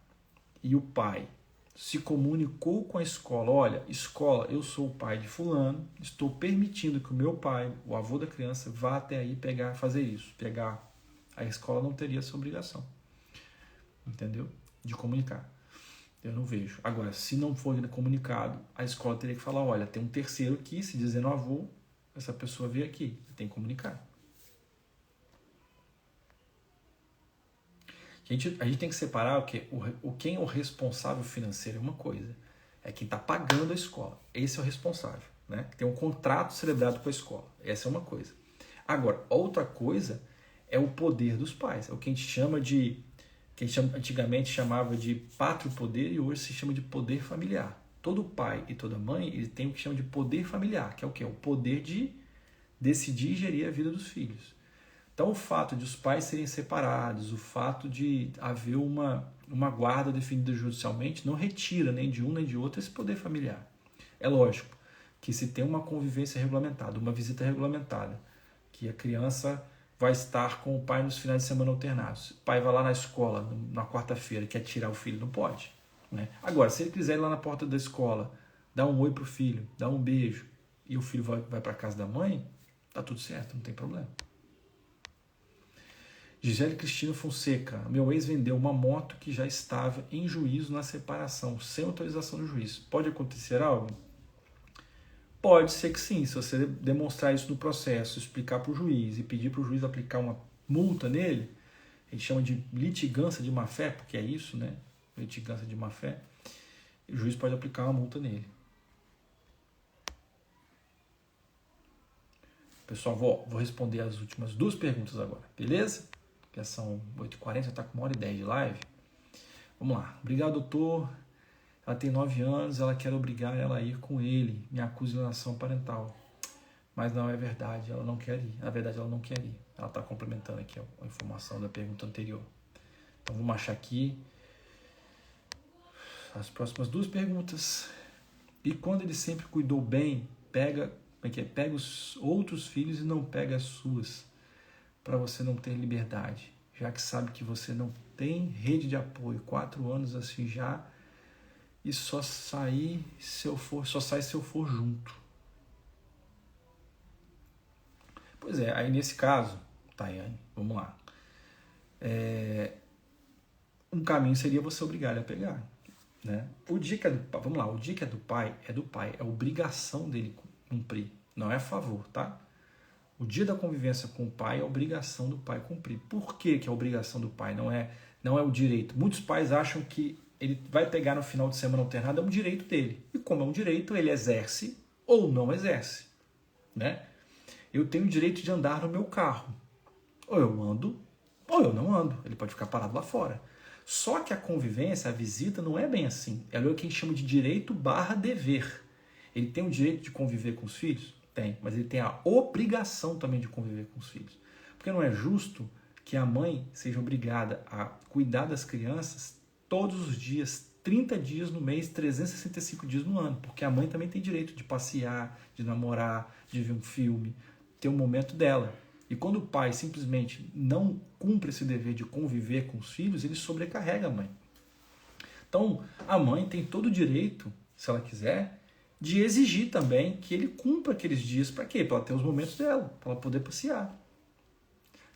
e o pai se comunicou com a escola, olha, escola, eu sou o pai de fulano, estou permitindo que o meu pai, o avô da criança, vá até aí fazer isso, a escola não teria essa obrigação, entendeu? De comunicar. Eu não vejo. Agora, se não for comunicado, a escola teria que falar, olha, tem um terceiro aqui, se dizendo avô, essa pessoa veio aqui, tem que comunicar. A gente tem que separar quem é o responsável financeiro é uma coisa. É quem está pagando a escola. Esse é o responsável. Né? Tem um contrato celebrado com a escola. Essa é uma coisa. Agora, outra coisa é o poder dos pais. É o que a gente chama de... antigamente chamava de pátrio poder e hoje se chama de poder familiar. Todo pai e toda mãe ele tem o que chama de poder familiar, que é o quê? O poder de decidir e gerir a vida dos filhos. Então, o fato de os pais serem separados, o fato de haver uma guarda definida judicialmente, não retira nem de um nem de outro esse poder familiar. É lógico que se tem uma convivência regulamentada, uma visita regulamentada, que a criança vai estar com o pai nos finais de semana alternados. O pai vai lá na escola, na quarta-feira, quer tirar o filho, não pode. Né? Agora, se ele quiser ir lá na porta da escola, dar um oi pro filho, dar um beijo, e o filho vai para casa da mãe, tá tudo certo, não tem problema. Gisele Cristina Fonseca, meu ex vendeu uma moto que já estava em juízo na separação, sem autorização do juiz. Pode acontecer algo? Pode ser que sim, se você demonstrar isso no processo, explicar para o juiz e pedir para o juiz aplicar uma multa nele, a gente chama de litigância de má-fé, porque é isso, né? Litigância de má-fé, o juiz pode aplicar uma multa nele. Pessoal, vou responder as últimas 2 perguntas agora, beleza? Que são 8h40, já está com 1h10 de live. Vamos lá. Obrigado, doutor. Ela tem 9 anos, ela quer obrigar ela a ir com ele. Me acusa de alienação parental. Mas não é verdade, ela não quer ir. Na verdade, ela não quer ir. Ela está complementando aqui a informação da pergunta anterior. Então, vamos achar aqui as próximas 2 perguntas. E quando ele sempre cuidou bem, pega os outros filhos e não pega as suas, para você não ter liberdade, já que sabe que você não tem rede de apoio, 4 anos assim já, e só sai se eu for junto. Pois é, aí nesse caso, Tayane, vamos lá. Um caminho seria você obrigar ele a pegar, né? O dia que é do pai, é obrigação dele cumprir, não é a favor, tá? O dia da convivência com o pai é obrigação do pai cumprir. Por que é obrigação do pai? Não é o direito. Muitos pais acham que ele vai pegar no final de semana alternado, é um direito dele. E como é um direito, ele exerce ou não exerce, né? Eu tenho o direito de andar no meu carro. Ou eu ando, ou eu não ando. Ele pode ficar parado lá fora. Só que a convivência, a visita, não é bem assim. Ela é o que a gente chama de direito/dever. Ele tem o direito de conviver com os filhos? Tem, mas ele tem a obrigação também de conviver com os filhos. Porque não é justo que a mãe seja obrigada a cuidar das crianças todos os dias, 30 dias no mês, 365 dias no ano. Porque a mãe também tem direito de passear, de namorar, de ver um filme, ter um momento dela. E quando o pai simplesmente não cumpre esse dever de conviver com os filhos, ele sobrecarrega a mãe. Então, a mãe tem todo o direito, se ela quiser, de exigir também que ele cumpra aqueles dias. Para quê? Para ela ter os momentos dela, para ela poder passear.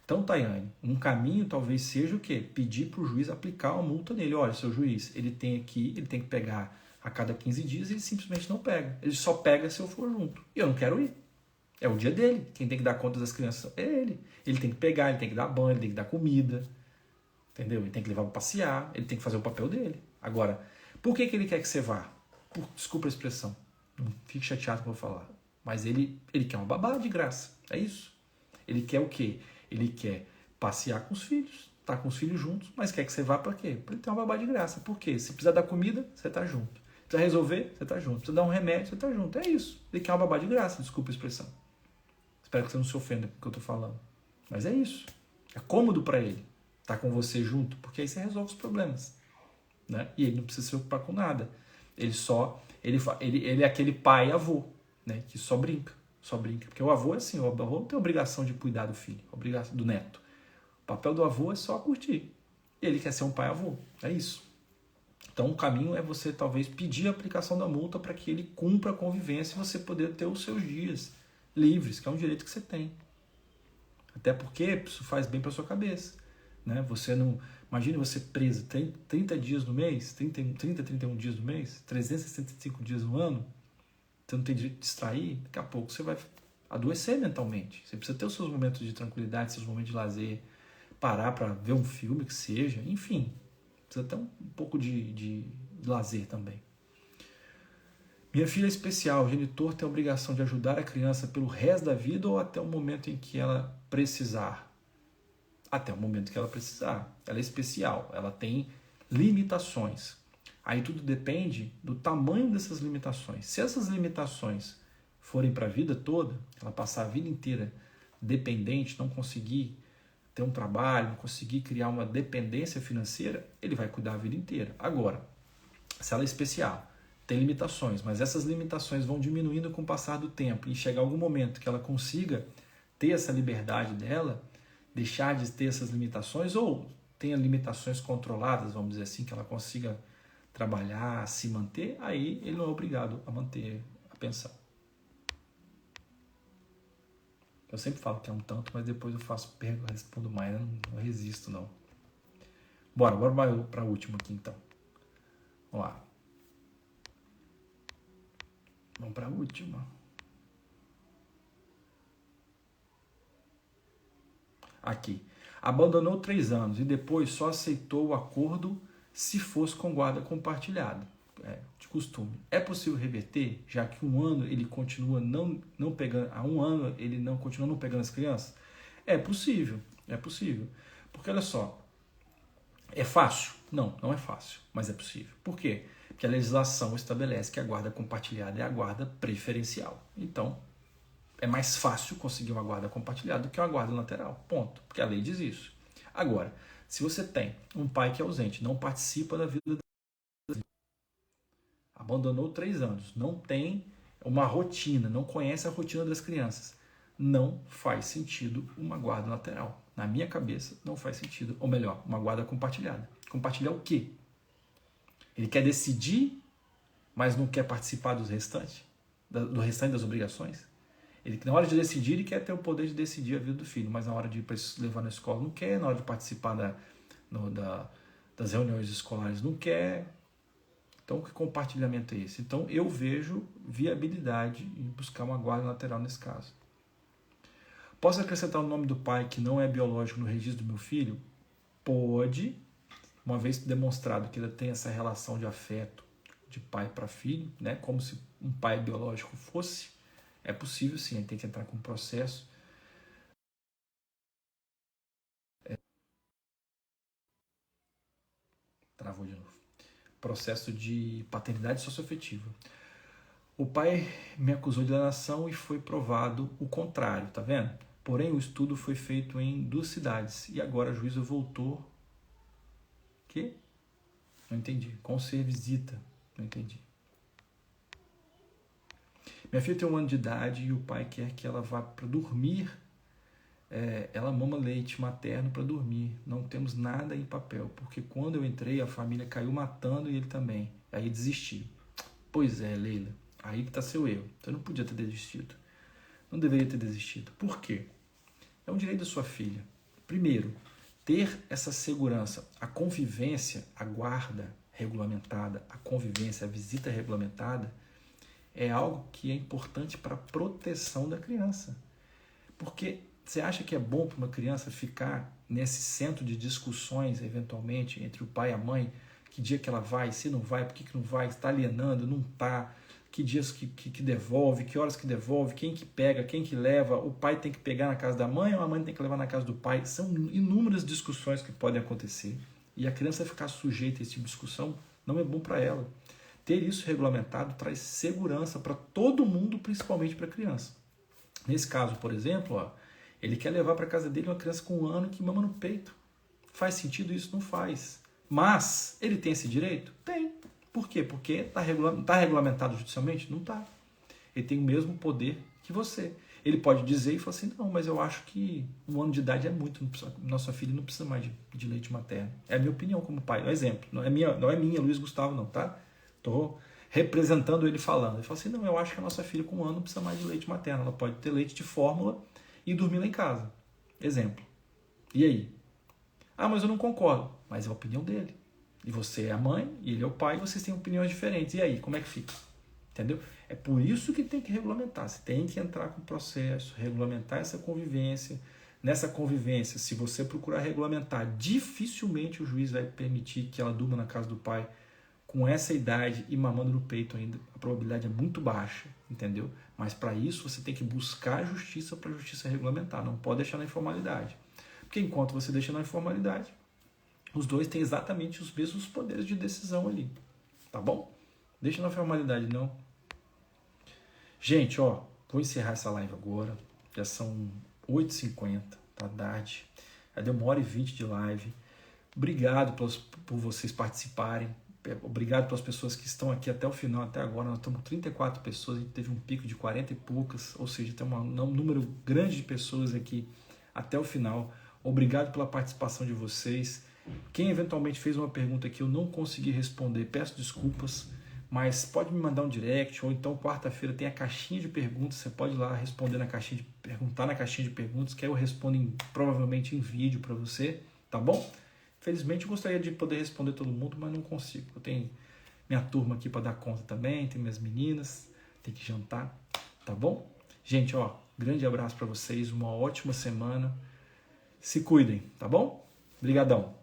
Então, Tayane, um caminho talvez seja o quê? Pedir para o juiz aplicar uma multa nele. Olha, seu juiz, ele tem que pegar a cada 15 dias e ele simplesmente não pega. Ele só pega se eu for junto. E eu não quero ir. É o dia dele. Quem tem que dar conta das crianças é ele. Ele tem que pegar, ele tem que dar banho, ele tem que dar comida. Entendeu? Ele tem que levar para passear, ele tem que fazer o papel dele. Agora, por que ele quer que você vá? Desculpa a expressão. Não fique chateado com o que eu vou falar. Mas ele quer uma babá de graça. É isso. Ele quer o quê? Ele quer passear com os filhos, estar com os filhos juntos, mas quer que você vá para quê? Para ele ter uma babá de graça. Por quê? Se precisar dar comida, você está junto. Precisa resolver, você está junto. Precisa dar um remédio, você está junto. É isso. Ele quer uma babá de graça, desculpa a expressão. Espero que você não se ofenda com o que eu estou falando. Mas é isso. É cômodo para ele estar com você junto, porque aí você resolve os problemas. Né? E ele não precisa se preocupar com nada. Ele é aquele pai-avô, né? Que só brinca. Porque o avô é assim, o avô não tem obrigação de cuidar do filho, obrigação do neto. O papel do avô é só curtir. Ele quer ser um pai-avô. É isso. Então o caminho é você talvez pedir a aplicação da multa para que ele cumpra a convivência e você poder ter os seus dias livres, que é um direito que você tem. Até porque isso faz bem para sua cabeça. Né? Você não... Imagine você preso 30 dias no mês, 31 dias no mês, 365 dias no ano, você não tem direito de distrair, daqui a pouco você vai adoecer mentalmente. Você precisa ter os seus momentos de tranquilidade, seus momentos de lazer, parar para ver um filme que seja, enfim. Precisa ter um pouco de lazer também. Minha filha é especial, o genitor tem a obrigação de ajudar a criança pelo resto da vida ou até o momento em que ela precisar? Até o momento que ela precisar. Ela é especial, ela tem limitações. Aí tudo depende do tamanho dessas limitações. Se essas limitações forem para a vida toda, ela passar a vida inteira dependente, não conseguir ter um trabalho, não conseguir criar uma dependência financeira, ele vai cuidar a vida inteira. Agora, se ela é especial, tem limitações, mas essas limitações vão diminuindo com o passar do tempo e chegar algum momento que ela consiga ter essa liberdade dela, deixar de ter essas limitações ou tenha limitações controladas, vamos dizer assim, que ela consiga trabalhar, se manter, aí ele não é obrigado a manter a pensão. Eu sempre falo que é um tanto, mas depois eu faço pergunta, respondo mais, eu não resisto não. Bora para a última aqui então. Vamos lá. Vamos para a última. Aqui. Abandonou 3 anos e depois só aceitou o acordo se fosse com guarda compartilhada. de costume. É possível reverter, já que um ano ele continua não pegando, há um ano ele não continua não pegando as crianças? É possível. Porque olha só, é fácil? Não, não é fácil, mas é possível. Por quê? Porque a legislação estabelece que a guarda compartilhada é a guarda preferencial. Então, é mais fácil conseguir uma guarda compartilhada do que uma guarda lateral. Ponto. Porque a lei diz isso. Agora, se você tem um pai que é ausente, não participa da vida, abandonou 3 anos, não tem uma rotina, não conhece a rotina das crianças, não faz sentido uma guarda lateral. Na minha cabeça, não faz sentido. Ou melhor, uma guarda compartilhada. Compartilhar o quê? Ele quer decidir, mas não quer participar do restante das obrigações? Ele, na hora de decidir, ele quer ter o poder de decidir a vida do filho, mas na hora de levar na escola não quer, na hora de participar das reuniões escolares não quer. Então, que compartilhamento é esse? Então, eu vejo viabilidade em buscar uma guarda lateral nesse caso. Posso acrescentar o nome do pai que não é biológico no registro do meu filho? Pode, uma vez demonstrado que ele tem essa relação de afeto de pai para filho, né, como se um pai biológico fosse. É possível sim, ele tem que entrar com um processo. Travou de novo. Processo de paternidade socioafetiva. O pai me acusou de alienação e foi provado o contrário, tá vendo? Porém, o estudo foi feito em 2 cidades e agora a juíza voltou. Que? Não entendi. Com ser visita. Não entendi. Minha filha tem 1 ano de idade e o pai quer que ela vá para dormir. Ela mama leite materno para dormir. Não temos nada em papel, porque quando eu entrei a família caiu matando e ele também. Aí desistiu. Pois é, Leila. Aí que está seu erro. Você não podia ter desistido. Não deveria ter desistido. Por quê? É um direito da sua filha. Primeiro, ter essa segurança, a convivência, a guarda regulamentada, a convivência, a visita regulamentada, é algo que é importante para a proteção da criança. Porque você acha que é bom para uma criança ficar nesse centro de discussões, eventualmente, entre o pai e a mãe, que dia que ela vai, se não vai, por que não vai, está alienando, não está, que dias que devolve, que horas que devolve, quem que pega, quem que leva, o pai tem que pegar na casa da mãe ou a mãe tem que levar na casa do pai. São inúmeras discussões que podem acontecer. E a criança ficar sujeita a esse tipo de discussão não é bom para ela. Ter isso regulamentado traz segurança para todo mundo, principalmente para a criança. Nesse caso, por exemplo, ele quer levar para casa dele uma criança com 1 ano que mama no peito. Faz sentido isso? Não faz. Mas ele tem esse direito? Tem. Por quê? Porque está regulamentado judicialmente? Não está. Ele tem o mesmo poder que você. Ele pode dizer e falar assim, não, mas eu acho que 1 ano de idade é muito, nossa filha não precisa mais de leite materno. É a minha opinião como pai, é um exemplo. Não é minha, Luiz Gustavo não, tá? Estou representando ele falando. Ele fala assim, não, eu acho que a nossa filha com 1 ano não precisa mais de leite materno, ela pode ter leite de fórmula e dormir lá em casa. Exemplo. E aí? Ah, mas eu não concordo. Mas é a opinião dele. E você é a mãe, e ele é o pai, e vocês têm opiniões diferentes. E aí, como é que fica? Entendeu? É por isso que tem que regulamentar. Você tem que entrar com o processo, regulamentar essa convivência. Nessa convivência, se você procurar regulamentar, dificilmente o juiz vai permitir que ela durma na casa do pai com essa idade e mamando no peito ainda. A probabilidade é muito baixa, entendeu? Mas para isso você tem que buscar a justiça para a justiça regulamentar. Não pode deixar na informalidade. Porque enquanto você deixa na informalidade, os dois têm exatamente os mesmos poderes de decisão ali. Tá bom? Deixa na formalidade, não. Gente, vou encerrar essa live agora. Já são 8h50 da tarde. Já deu 1h20 de live. Obrigado por vocês participarem. Obrigado pelas pessoas que estão aqui até o final, até agora. Nós estamos com 34 pessoas. A gente teve um pico de 40 e poucas. Ou seja, tem um número grande de pessoas aqui até o final. Obrigado pela participação de vocês. Quem eventualmente fez uma pergunta que eu não consegui responder, peço desculpas, mas pode me mandar um direct, ou então quarta-feira tem a caixinha de perguntas, você pode ir lá responder na caixinha perguntar na caixinha de perguntas, que aí eu respondo provavelmente em vídeo para você, tá bom? Felizmente eu gostaria de poder responder todo mundo, mas não consigo. Eu tenho minha turma aqui para dar conta também, tem minhas meninas, tem que jantar, tá bom? Gente, grande abraço para vocês, uma ótima semana, se cuidem, tá bom? Obrigadão.